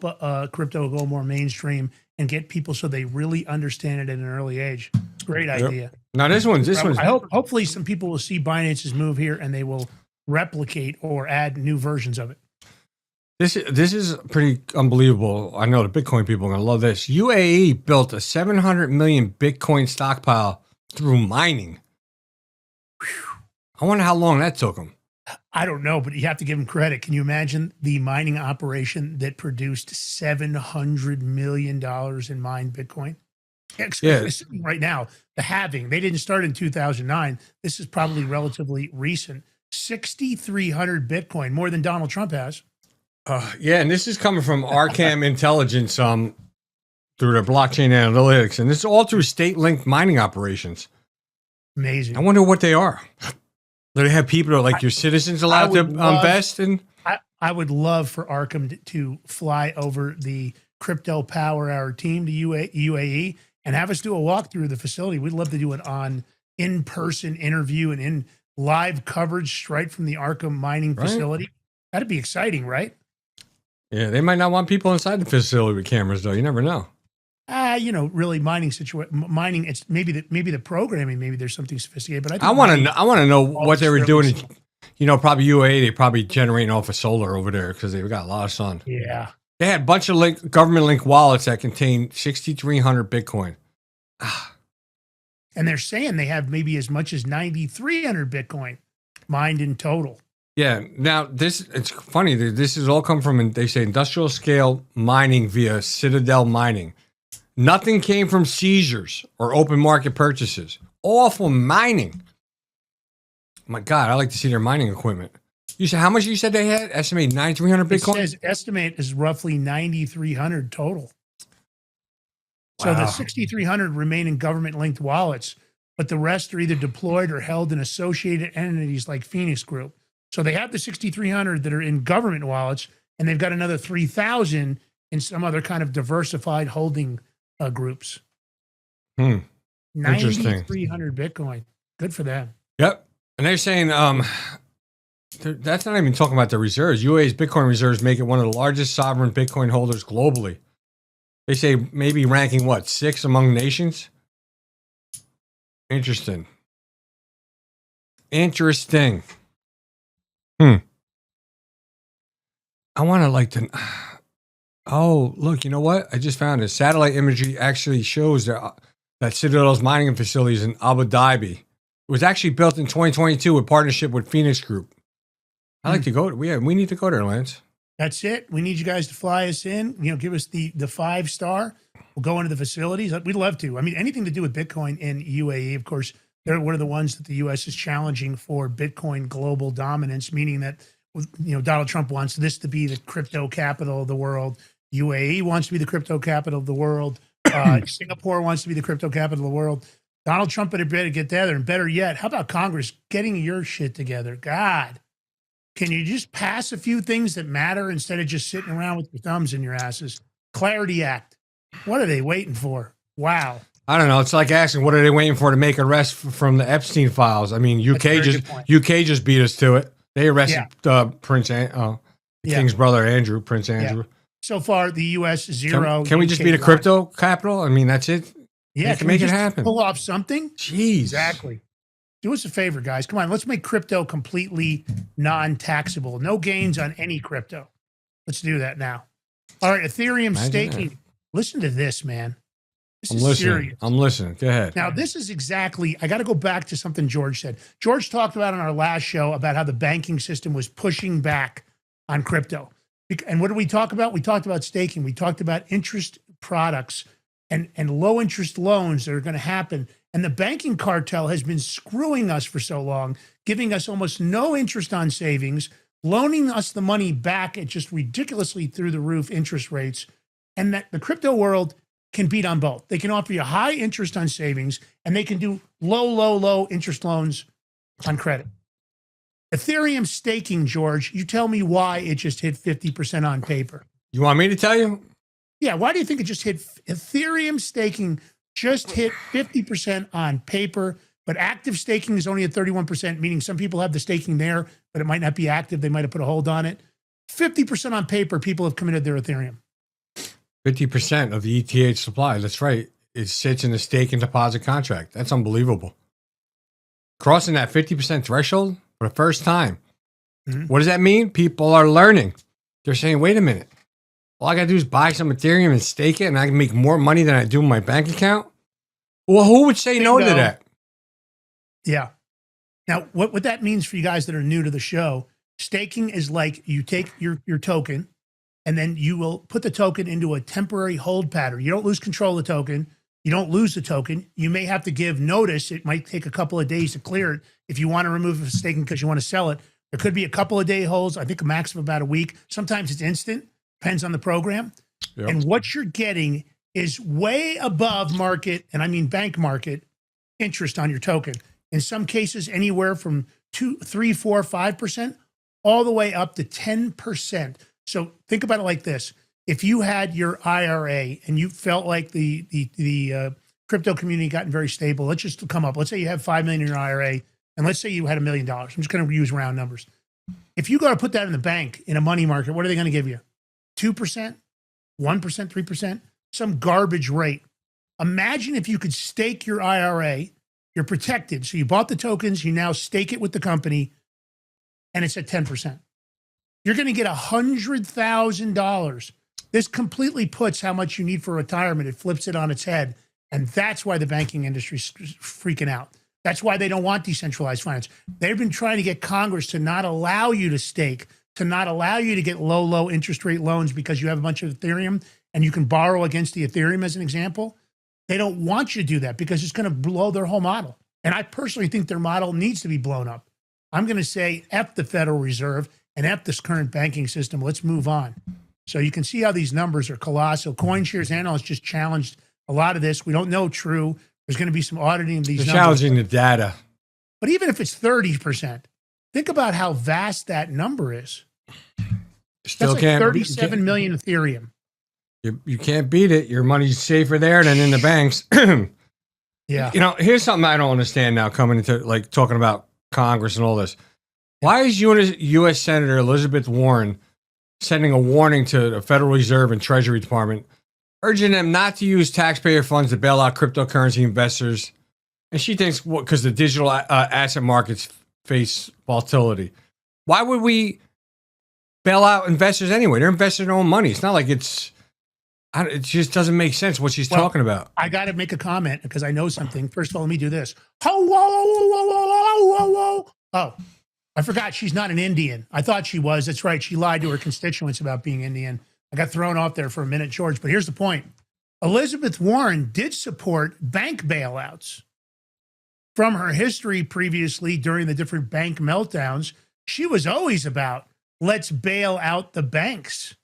crypto go more mainstream and get people so they really understand it at an early age. It's a great idea. Now this one's. Hopefully some people will see Binance's move here and they will replicate or add new versions of it. This is pretty unbelievable. I know the Bitcoin people are going to love this. UAE built a 700 million Bitcoin stockpile through mining. Whew. I wonder how long that took them. I don't know, but you have to give them credit. Can you imagine the mining operation that produced $700 million in mined Bitcoin? Yeah. Right now, the halving, they didn't start in 2009. This is probably relatively recent. 6,300 Bitcoin, more than Donald Trump has. And this is coming from Arcam Intelligence through their blockchain analytics, and this is all through state-linked mining operations. Amazing. I wonder what they are. Do they have people like your citizens allowed to invest in? I would love for Arkham to fly over the Crypto Power Hour team to UAE and have us do a walkthrough of the facility. We'd love to do it on in-person interview and in live coverage straight from the Arkham mining facility. That'd be exciting, right? Yeah, they might not want people inside the facility with cameras, though. You never know. Really mining. It's maybe the programming. Maybe there's something sophisticated. But I want to know what they were doing. simple. Probably UAE. They probably generating off of solar over there because they've got a lot of sun. Yeah. They had a bunch of government link wallets that contain 6,300 Bitcoin. And they're saying they have maybe as much as 9,300 Bitcoin mined in total. Yeah. Now it's funny. This has all come from, they say, industrial scale mining via Citadel Mining. Nothing came from seizures or open market purchases. All from mining. My God, I like to see their mining equipment. You said how much you said they had? Estimate 9,300 Bitcoin? It says estimate is roughly 9,300 total. So Wow. the 6,300 remain in government-linked wallets, but the rest are either deployed or held in associated entities like Phoenix Group. So they have the 6,300 that are in government wallets, and they've got another 3,000 in some other kind of diversified holding groups. Interesting. 9,300 Bitcoin. Good for them. Yep. And they're saying that's not even talking about the reserves. UAE's Bitcoin reserves make it one of the largest sovereign Bitcoin holders globally. They say maybe ranking, 6 among nations? Interesting. I want to oh, look, you know what? I just found it. Satellite imagery actually shows that Citadel's mining facilities in Abu Dhabi. It was actually built in 2022 in partnership with Phoenix Group. I like to go. We need to go there, Lance. That's it. We need you guys to fly us in. Give us the 5-star. We'll go into the facilities. We'd love to. I mean, anything to do with Bitcoin in UAE. Of course, they're one of the ones that the U.S. is challenging for Bitcoin global dominance, meaning that Donald Trump wants this to be the crypto capital of the world. UAE wants to be the crypto capital of the world. Singapore wants to be the crypto capital of the world. Donald Trump better get together, and better yet, how about Congress getting your shit together? God, can you just pass a few things that matter instead of just sitting around with your thumbs in your asses? Clarity Act. What are they waiting for? Wow. I don't know. It's like asking, what are they waiting for to make arrests from the Epstein files? I mean, UK just beat us to it. They arrested King's brother, Andrew, Prince Andrew. Yeah. So far, the U.S. 0. Can we just be the crypto capital? I mean, that's it. Yeah, can make it happen. Pull off something. Jeez. Exactly. Do us a favor, guys. Come on, let's make crypto completely non-taxable. No gains on any crypto. Let's do that now. All right, Ethereum staking. That. Listen to this, man. I'm listening. Go ahead. Now, this is exactly, I got to go back to something George said. George talked about on our last show about how the banking system was pushing back on crypto. And what did we talk about? We talked about staking. We talked about interest products and low interest loans that are going to happen. And the banking cartel has been screwing us for so long, giving us almost no interest on savings, loaning us the money back at just ridiculously through the roof interest rates. And that the crypto world can beat on both. They can offer you high interest on savings, and they can do low interest loans on credit. Ethereum staking, George, you tell me why it just hit 50% on paper. You want me to tell you? Yeah, why do you think it just hit? Ethereum staking just hit 50% on paper, but active staking is only at 31%, meaning some people have the staking there, but it might not be active. They might have put a hold on it. 50% on paper, people have committed their Ethereum. 50% of the ETH supply. That's right. It sits in the stake and deposit contract. That's unbelievable. Crossing that 50% threshold for the first time. Mm-hmm. What does that mean? People are learning. They're saying, wait a minute. All I got to do is buy some Ethereum and stake it, and I can make more money than I do in my bank account? Well, who would say no to that? Yeah. Now, what that means for you guys that are new to the show, staking is like you take your token, and then you will put the token into a temporary hold pattern. You don't lose control of the token. You don't lose the token. You may have to give notice. It might take a couple of days to clear it. If you want to remove the staking because you want to sell it, there could be a couple of day holds. I think a max of about a week. Sometimes it's instant. Depends on the program. Yep. And what you're getting is way above market, and I mean bank market, interest on your token. In some cases, anywhere from 2, 3, 4, 5%, all the way up to 10%. So think about it like this. If you had your IRA and you felt like the crypto community gotten very stable, let's just come up. Let's say you have $5 million in your IRA, and let's say you had $1 million. I'm just going to use round numbers. If you go to put that in the bank in a money market, what are they going to give you? 2%, 1%, 3%, some garbage rate. Imagine if you could stake your IRA, you're protected. So you bought the tokens, you now stake it with the company, and it's at 10%. You're going to get $100,000. This completely puts how much you need for retirement. It flips it on its head. And that's why the banking industry is freaking out. That's why they don't want decentralized finance. They've been trying to get Congress to not allow you to stake, to not allow you to get low interest rate loans because you have a bunch of Ethereum and you can borrow against the Ethereum as an example. They don't want you to do that because it's going to blow their whole model. And I personally think their model needs to be blown up. I'm going to say F the Federal Reserve and F this current banking system. Let's move on. So you can see how these numbers are colossal. CoinShares analysts just challenged a lot of this. We don't know true. There's going to be some auditing of these numbers. Challenging the data. But even if it's 30%, think about how vast that number is. Still That's like 37 million Ethereum. You can't beat it. Your money's safer there than in the banks. Yeah. You know, here's something I don't understand now coming into like talking about Congress and all this. Why is U.S. Senator Elizabeth Warren sending a warning to the Federal Reserve and Treasury Department, urging them not to use taxpayer funds to bail out cryptocurrency investors? And she thinks because the digital asset markets face volatility. Why would we bail out investors anyway? They're investing their own money. It's not like it just doesn't make sense what she's talking about. I got to make a comment because I know something. First of all, let me do this. Oh, I forgot she's not an Indian. I thought she was. That's right. She lied to her constituents about being Indian. I got thrown off there for a minute, George. But here's the point. Elizabeth Warren did support bank bailouts. From her history previously during the different bank meltdowns, she was always about let's bail out the banks.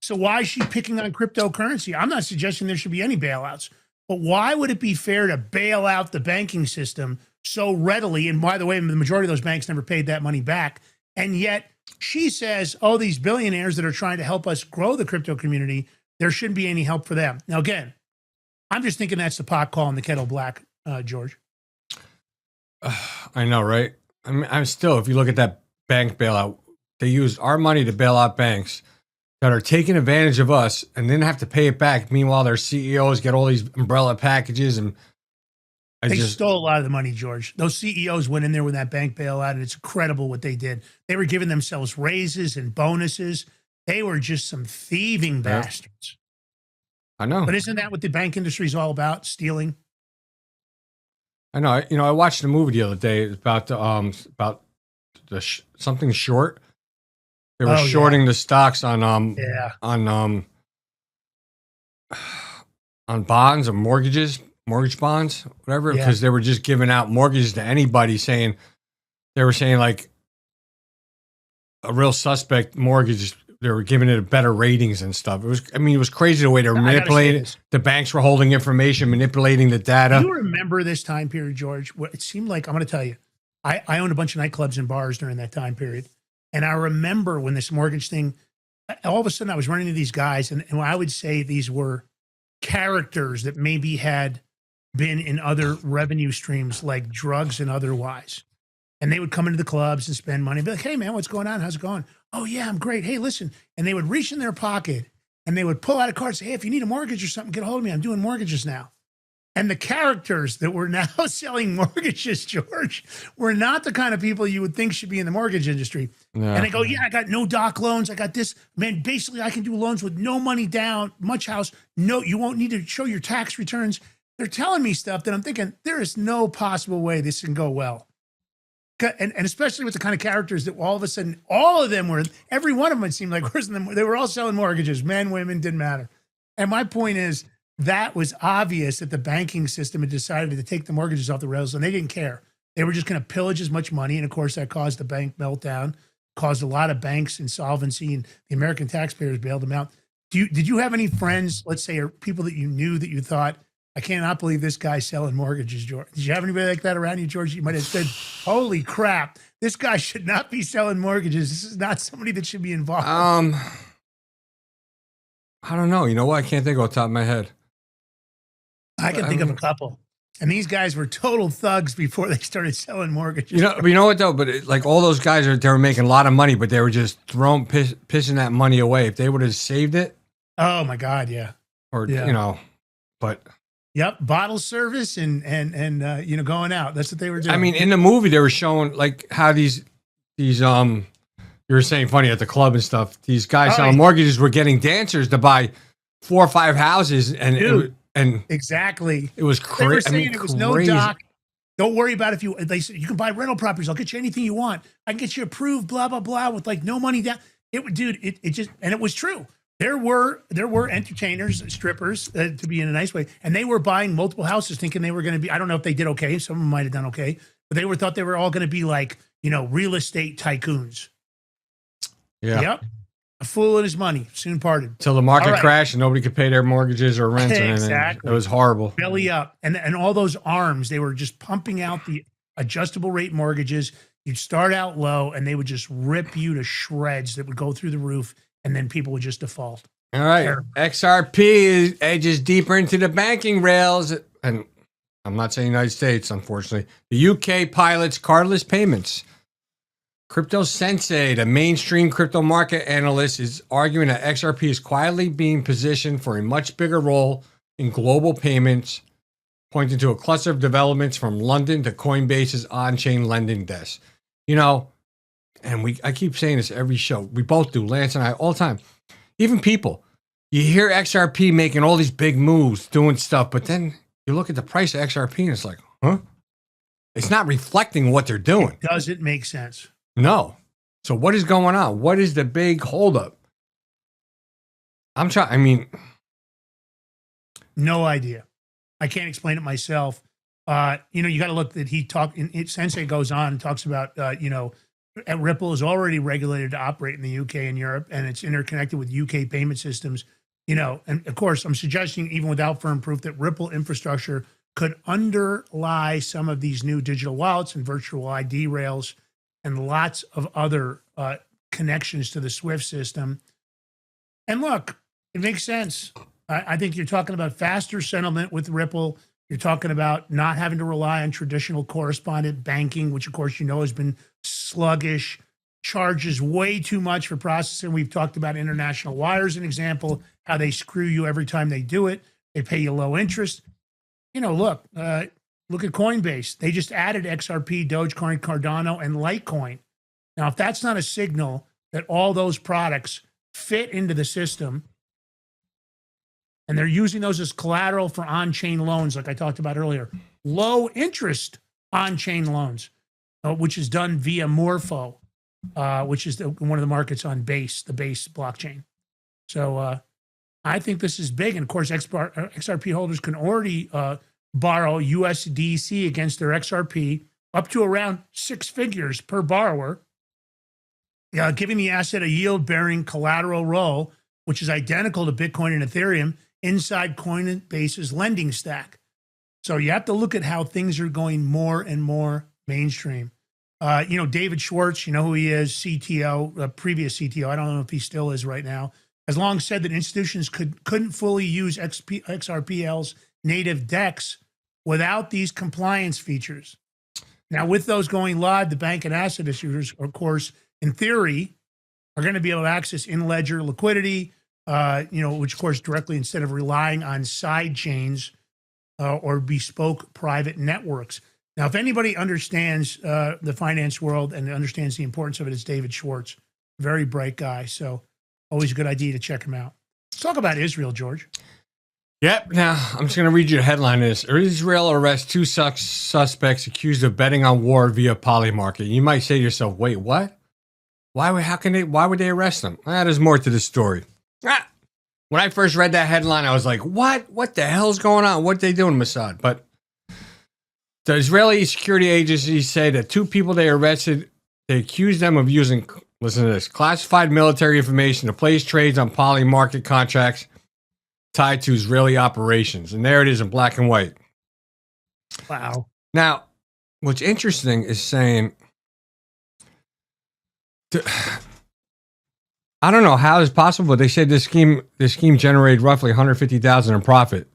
So why is she picking on cryptocurrency? I'm not suggesting there should be any bailouts, but why would it be fair to bail out the banking system so readily? And by the way, the majority of those banks never paid that money back. And yet she says, oh, these billionaires that are trying to help us grow the crypto community, there shouldn't be any help for them. Now, again, I'm just thinking that's the pot calling the kettle black, George. I know, right? I mean, I'm still, if you look at that bank bailout, they used our money to bail out banks that are taking advantage of us and then have to pay it back. Meanwhile, their CEOs get all these umbrella packages and they stole a lot of the money, George. Those CEOs went in there with that bank bailout, and it's incredible what they did. They were giving themselves raises and bonuses. They were just some thieving bastards. I know. But isn't that what the bank industry is all about? Stealing? I know. I watched a movie the other day about something short. They were shorting the stocks on bonds or mortgage bonds, whatever, because they were just giving out mortgages to anybody, saying like a real suspect mortgage. They were giving it better ratings and stuff. It was crazy the way they were manipulating. The banks were holding information, manipulating the data. Do you remember this time period, George? It seemed like, I'm going to tell you, I owned a bunch of nightclubs and bars during that time period. And I remember when this mortgage thing, all of a sudden I was running into these guys, and I would say these were characters that maybe had been in other revenue streams like drugs and otherwise. And they would come into the clubs and spend money and be like, hey, man, what's going on? How's it going? Oh, yeah, I'm great. Hey, listen. And they would reach in their pocket and they would pull out a card and say, hey, if you need a mortgage or something, get a hold of me. I'm doing mortgages now. And the characters that were now selling mortgages, George, were not the kind of people you would think should be in the mortgage industry. Yeah. And they go, yeah, I got no doc loans. I got this. Man, basically, I can do loans with no money down, much house. No, you won't need to show your tax returns. They're telling me stuff that I'm thinking, there is no possible way this can go well. And especially with the kind of characters that all of a sudden, all of them were, every one of them, it seemed like, they were all selling mortgages, men, women, didn't matter. And my point is, that was obvious that the banking system had decided to take the mortgages off the rails, and they didn't care. They were just going to pillage as much money. And of course, that caused the bank meltdown, caused a lot of banks insolvency, and the American taxpayers bailed them out. Did you have any friends, let's say, or people that you knew that you thought, I cannot believe this guy's selling mortgages, George? Did you have anybody like that around you, George? You might have said, holy crap, this guy should not be selling mortgages. This is not somebody that should be involved. I don't know. You know what? I can't think off the top of my head. I can think of a couple. And these guys were total thugs before they started selling mortgages. You know what though? But like all those guys they were making a lot of money, but they were just pissing that money away. If they would have saved it, oh my God, yeah. Or but yep, bottle service and going out. That's what they were doing. I mean, in the movie they were showing like how these you were saying funny at the club and stuff. These guys selling mortgages were getting dancers to buy 4 or 5 houses, and exactly. It was They were crazy. saying it was no doc. Don't worry about if they said you can buy rental properties. I'll get you anything you want. I can get you approved. Blah blah blah with like no money down. It just and it was true. There were entertainers, strippers, to be in a nice way, and they were buying multiple houses, thinking they were going to be. I don't know if they did okay. Some of them might have done okay, but they thought they were all going to be like real estate tycoons. Yeah. Yep. A fool and his money soon parted. Till the market crashed and nobody could pay their mortgages or rents. Exactly. It was horrible. Belly up. And all those arms, they were just pumping out the adjustable rate mortgages. You'd start out low and they would just rip you to shreds that would go through the roof, and then people would just default. All right. Terrible. XRP edges deeper into the banking rails. And I'm not saying United States, unfortunately. The UK pilots cardless payments. Crypto Sensei, the mainstream crypto market analyst, is arguing that XRP is quietly being positioned for a much bigger role in global payments, pointing to a cluster of developments from London to Coinbase's on-chain lending desk. And I keep saying this every show. We both do, Lance and I, all the time. Even people, you hear XRP making all these big moves, doing stuff, but then you look at the price of XRP and it's like, huh? It's not reflecting what they're doing. It doesn't make sense. No. So what is going on? What is the big holdup? No idea. I can't explain it myself. You got to look that Sensei goes on and talks about, Ripple is already regulated to operate in the UK and Europe, and it's interconnected with UK payment systems, and of course, I'm suggesting even without firm proof that Ripple infrastructure could underlie some of these new digital wallets and virtual ID rails and lots of other connections to the SWIFT system. And look, it makes sense. I think you're talking about faster settlement with Ripple. You're talking about not having to rely on traditional correspondent banking, which of course has been sluggish, charges way too much for processing. We've talked about international wire as an example, how they screw you every time they do it. They pay you low interest. Look at Coinbase. They just added XRP, Dogecoin, Cardano, and Litecoin. Now, if that's not a signal that all those products fit into the system, and they're using those as collateral for on-chain loans, like I talked about earlier, low interest on-chain loans, which is done via Morpho, which is one of the markets on Base, the Base blockchain. So I think this is big. And of course, XRP holders can already borrow USDC against their XRP up to around 6 figures per borrower, giving the asset a yield-bearing collateral role, which is identical to Bitcoin and Ethereum inside Coinbase's lending stack. So you have to look at how things are going more and more mainstream. David Schwartz, who he is, CTO, previous CTO, I don't know if he still is right now, has long said that institutions couldn't fully use XRPL's native DEX without these compliance features. Now, with those going live, the bank and asset issuers, of course, in theory, are going to be able to access in-ledger liquidity, which, of course, directly instead of relying on side chains or bespoke private networks. Now, if anybody understands the finance world and understands the importance of it, it's David Schwartz. Very bright guy. So always a good idea to check him out. Let's talk about Israel, George. Yep. Now, I'm just going to read you the headline of this. Israel arrests 2 suspects accused of betting on war via Polymarket. You might say to yourself, wait, what? Why would they arrest them? There's more to this story. When I first read that headline, I was like, what? What the hell's going on? What are they doing, Mossad? But the Israeli security agencies say that 2 people they arrested, they accused them of using, listen to this, classified military information to place trades on Polymarket contracts tied to Israeli operations. And there it is in black and white. Wow. Now, what's interesting is saying, I don't know how it's possible, but they said this scheme generated roughly $150,000 in profit.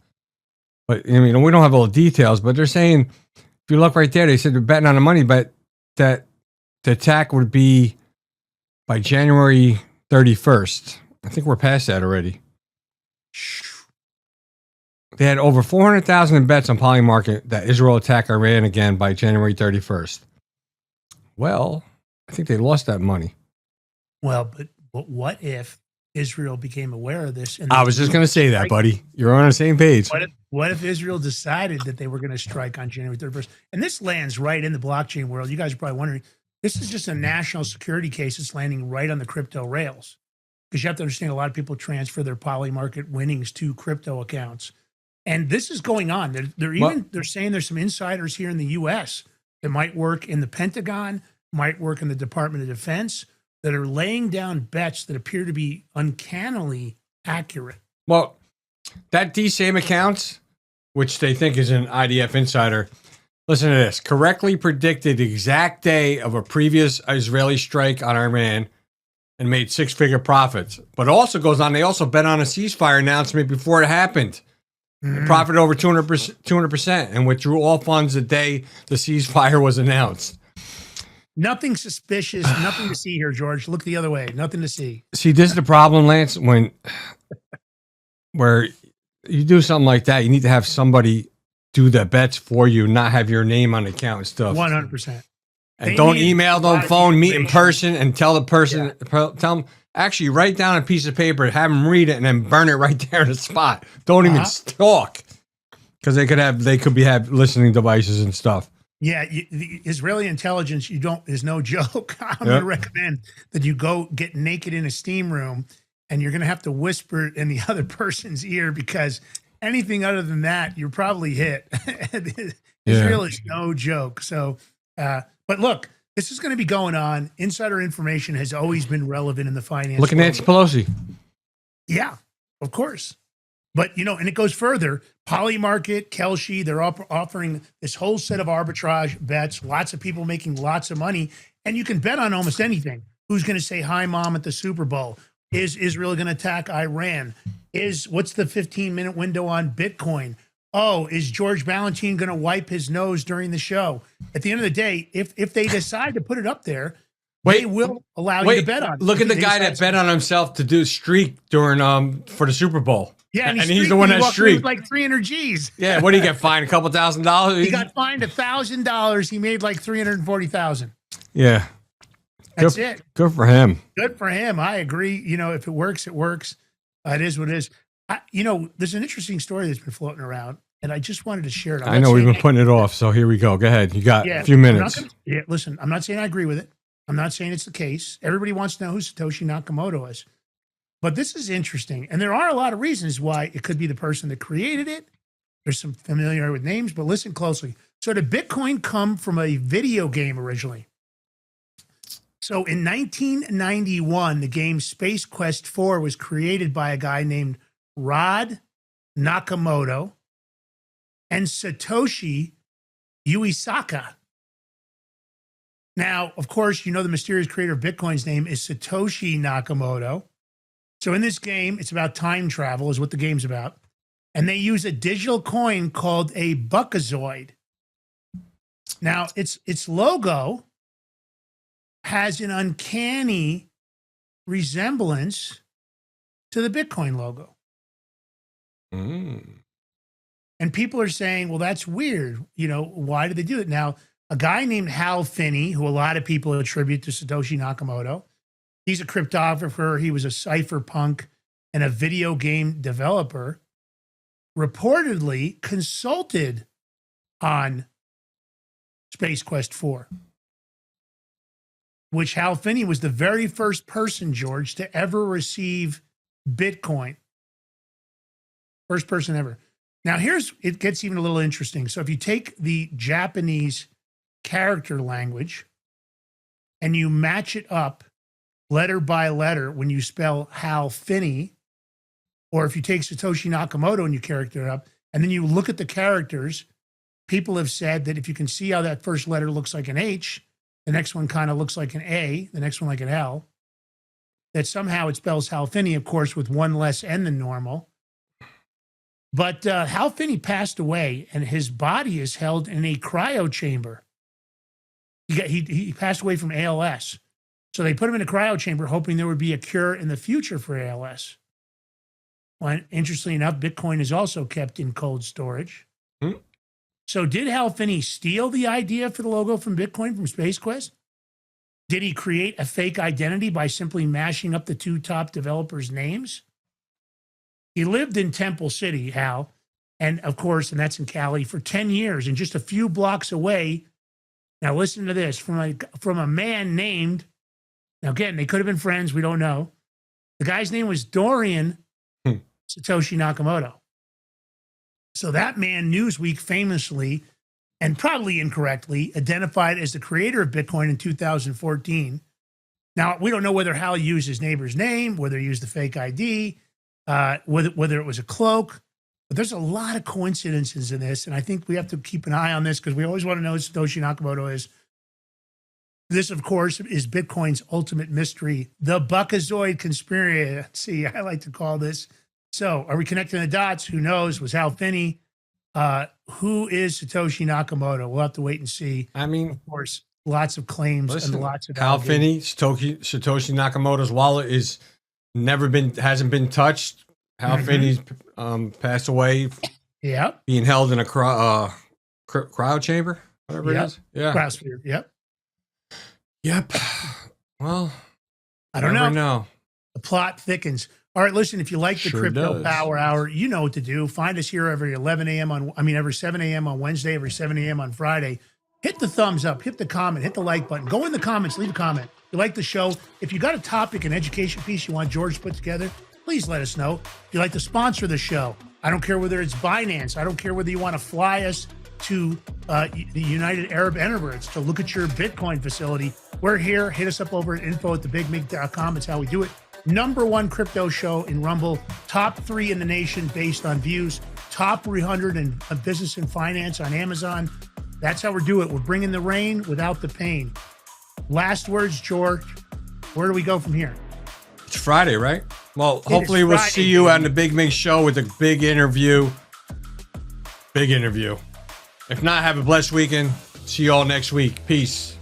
But I mean, we don't have all the details, but they're saying, if you look right there, they said they're betting on the money, but that the attack would be by January 31st. I think we're past that already. They had over 400,000 in bets on Polymarket that Israel attack Iran again by January 31st. Well, I think they lost that money. Well, but what if Israel became aware of this? And I was just going to say that, buddy. You're on the same page. What if Israel decided that they were going to strike on January 31st? And this lands right in the blockchain world. You guys are probably wondering, this is just a national security case. It's landing right on the crypto rails. Because you have to understand, a lot of people transfer their Polymarket winnings to crypto accounts. And this is going on. They're saying there's some insiders here in the U.S. that might work in the Pentagon, might work in the Department of Defense, that are laying down bets that appear to be uncannily accurate. Well, that these same accounts, which they think is an IDF insider, listen to this, correctly predicted the exact day of a previous Israeli strike on Iran and made six-figure profits. But also goes on, they also bet on a ceasefire announcement before it happened. They profited over 200% and withdrew all funds the day the ceasefire was announced. Nothing suspicious, nothing to see here, George. Look the other way, nothing to see. See, this is the problem, Lance, where you do something like that, you need to have somebody do the bets for you, not have your name on the account and stuff. 100%. And don't email, don't phone, meet in person and tell the person, tell them, actually write down a piece of paper, have them read it, and then burn it right there on the spot. Don't even talk, because they could have listening devices and stuff. Yeah, the Israeli intelligence, is no joke. I'm going to recommend that you go get naked in a steam room, and you're going to have to whisper in the other person's ear, because anything other than that, you're probably hit. Israel is no joke. So, but look, this is going to be going on. Insider information has always been relevant in the finance. Look at Nancy Pelosi. Yeah, of course. But, and it goes further. Polymarket, Kelshi, they're offering this whole set of arbitrage bets, lots of people making lots of money, and you can bet on almost anything. Who's going to say hi, mom, at the Super Bowl? Is Israel going to attack Iran? What's the 15-minute window on Bitcoin? Oh, is George Ballantyne going to wipe his nose during the show? At the end of the day, if they decide to put it up there, they will allow you to bet on it. Look at the guy that bet on himself to do streak during for the Super Bowl. Yeah, and he's the one that streaked like 300 G's. Yeah, what did he get fined? A couple $1,000? He got fined $1,000. He made like $340,000. Yeah, that's it. Good for him. Good for him. I agree. If it works, it works. It is what it is. There's an interesting story that's been floating around, and I just wanted to share it. I know we've been putting it off, so here we go. Go ahead. You got a few minutes. Listen, I'm not saying I agree with it. I'm not saying it's the case. Everybody wants to know who Satoshi Nakamoto is. But this is interesting. And there are a lot of reasons why it could be the person that created it. There's some familiarity with names, but listen closely. So did Bitcoin come from a video game originally? So in 1991, the game Space Quest 4 was created by a guy named Rod Nakamoto and Satoshi Uesaka. Now, of course, the mysterious creator of Bitcoin's name is Satoshi Nakamoto. So in this game, it's about time travel is what the game's about. And they use a digital coin called a Buckazoid. Now, its logo has an uncanny resemblance to the Bitcoin logo. And people are saying, well, that's weird. Why did they do it? Now, a guy named Hal Finney, who a lot of people attribute to Satoshi Nakamoto, he's a cryptographer. He was a cypherpunk and a video game developer, reportedly consulted on Space Quest 4, which Hal Finney was the very first person, George, to ever receive Bitcoin. First person ever. Now, it gets even a little interesting. So if you take the Japanese character language and you match it up letter by letter when you spell Hal Finney, or if you take Satoshi Nakamoto and you character it up, and then you look at the characters, people have said that if you can see how that first letter looks like an H, the next one kind of looks like an A, the next one like an L, that somehow it spells Hal Finney, of course, with one less N than normal. But Hal Finney passed away, and his body is held in a cryo chamber. He passed away from ALS. So they put him in a cryo chamber, hoping there would be a cure in the future for ALS. Well, interestingly enough, Bitcoin is also kept in cold storage. So did Hal Finney steal the idea for the logo from Bitcoin from Space Quest? Did he create a fake identity by simply mashing up the two top developers' names? He lived in Temple City, Hal, and of course, and that's in Cali, for 10 years, and just a few blocks away. Now listen to this, from a man named, now again, they could have been friends, we don't know. The guy's name was Dorian Satoshi Nakamoto. So that man, Newsweek famously, and probably incorrectly, identified as the creator of Bitcoin in 2014. Now, we don't know whether Hal used his neighbor's name, whether he used the fake ID, whether it was a cloak. But there's a lot of coincidences in this, and I think we have to keep an eye on this because we always want to know who Satoshi Nakamoto is. This, of course, is Bitcoin's ultimate mystery, the Buckazoid conspiracy, I like to call this. So are we connecting the dots? Who knows? Was Hal Finney? Who is Satoshi Nakamoto? We'll have to wait and see. I mean, of course, lots of claims and lots of Hal Finney, Satoshi Nakamoto's wallet hasn't been touched. Hal Finney's passed away. Yeah, being held in a cryo chamber, whatever it is. Yeah, cryosphere. Yep. Well, I don't know. The plot thickens. All right, listen, if you like the Crypto Power Hour, you know what to do. Find us here every 7 a.m. on Wednesday, every 7 a.m. on Friday. Hit the thumbs up, hit the comment, hit the like button. Go in the comments, leave a comment. If you like the show, if you got a topic, an education piece you want George to put together, please let us know. If you'd like to sponsor the show, I don't care whether it's Binance. I don't care whether you want to fly us to the United Arab Emirates to look at your Bitcoin facility. We're here. Hit us up over at info@thebigmig.com. It's how we do it. #1 crypto show in Rumble, top 3 in the nation based on views, top 300 in business and finance on Amazon. That's how we do it. We're bringing the rain without the pain. Last words, George. Where do we go from here? It's Friday, right? Well, hopefully we'll see you on the Big Mig show with a big interview. Big interview. If not, have a blessed weekend. See you all next week. Peace.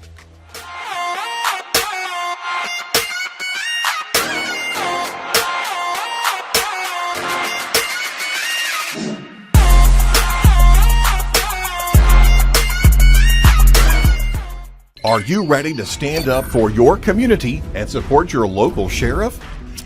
Are you ready to stand up for your community and support your local sheriff?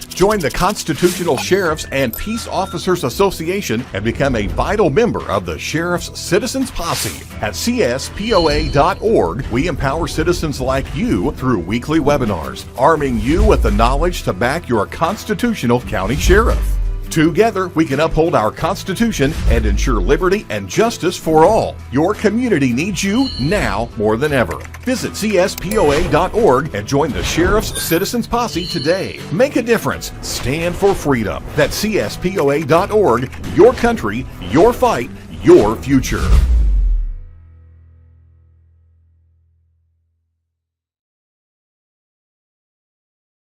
Join the Constitutional Sheriffs and Peace Officers Association and become a vital member of the Sheriff's Citizens Posse. At cspoa.org, we empower citizens like you through weekly webinars, arming you with the knowledge to back your constitutional county sheriff. Together, we can uphold our Constitution and ensure liberty and justice for all. Your community needs you now more than ever. Visit cspoa.org and join the Sheriff's Citizens Posse today. Make a difference. Stand for freedom. That's cspoa.org. Your country, your fight, your future.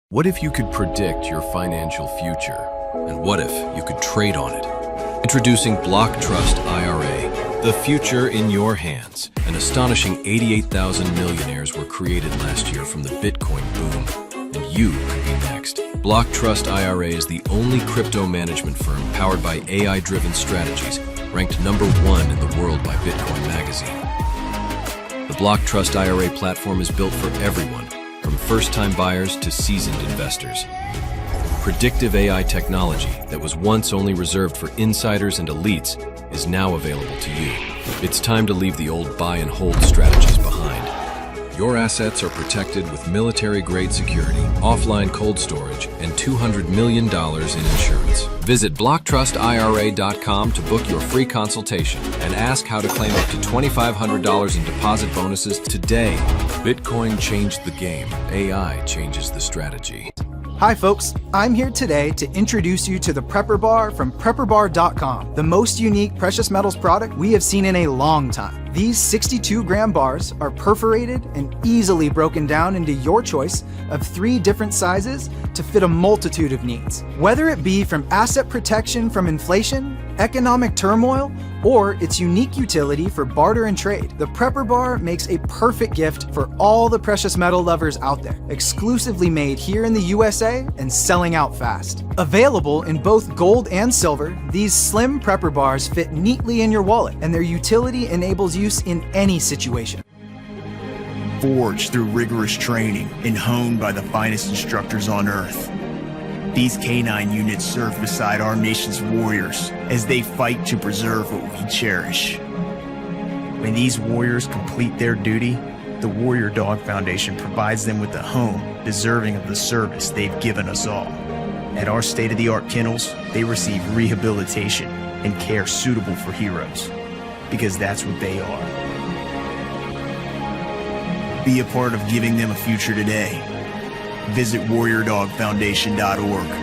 What if you could predict your financial future? And what if you could trade on it? Introducing Block Trust IRA, the future in your hands. An astonishing 88,000 millionaires were created last year from the Bitcoin boom, and you could be next. Block Trust IRA is the only crypto management firm powered by AI-driven strategies, ranked #1 in the world by Bitcoin Magazine. The Block Trust IRA platform is built for everyone, from first-time buyers to seasoned investors. Predictive AI technology that was once only reserved for insiders and elites is now available to you. It's time to leave the old buy and hold strategies behind. Your assets are protected with military-grade security, offline cold storage, and $200 million in insurance. Visit blocktrustira.com to book your free consultation and ask how to claim up to $2,500 in deposit bonuses today. Bitcoin changed the game. AI changes the strategy. Hi folks, I'm here today to introduce you to the Prepper Bar from prepperbar.com, the most unique precious metals product we have seen in a long time. These 62-gram bars are perforated and easily broken down into your choice of 3 different sizes to fit a multitude of needs. Whether it be from asset protection from inflation, economic turmoil, or its unique utility for barter and trade, the Prepper Bar makes a perfect gift for all the precious metal lovers out there. Exclusively made here in the USA and selling out fast. Available in both gold and silver, these slim Prepper Bars fit neatly in your wallet, and their utility enables use in any situation. Forged through rigorous training and honed by the finest instructors on Earth, these K9 units serve beside our nation's warriors as they fight to preserve what we cherish. When these warriors complete their duty, the Warrior Dog Foundation provides them with a home deserving of the service they've given us all. At our state-of-the-art kennels, they receive rehabilitation and care suitable for heroes, because that's what they are. Be a part of giving them a future today. Visit warriordogfoundation.org.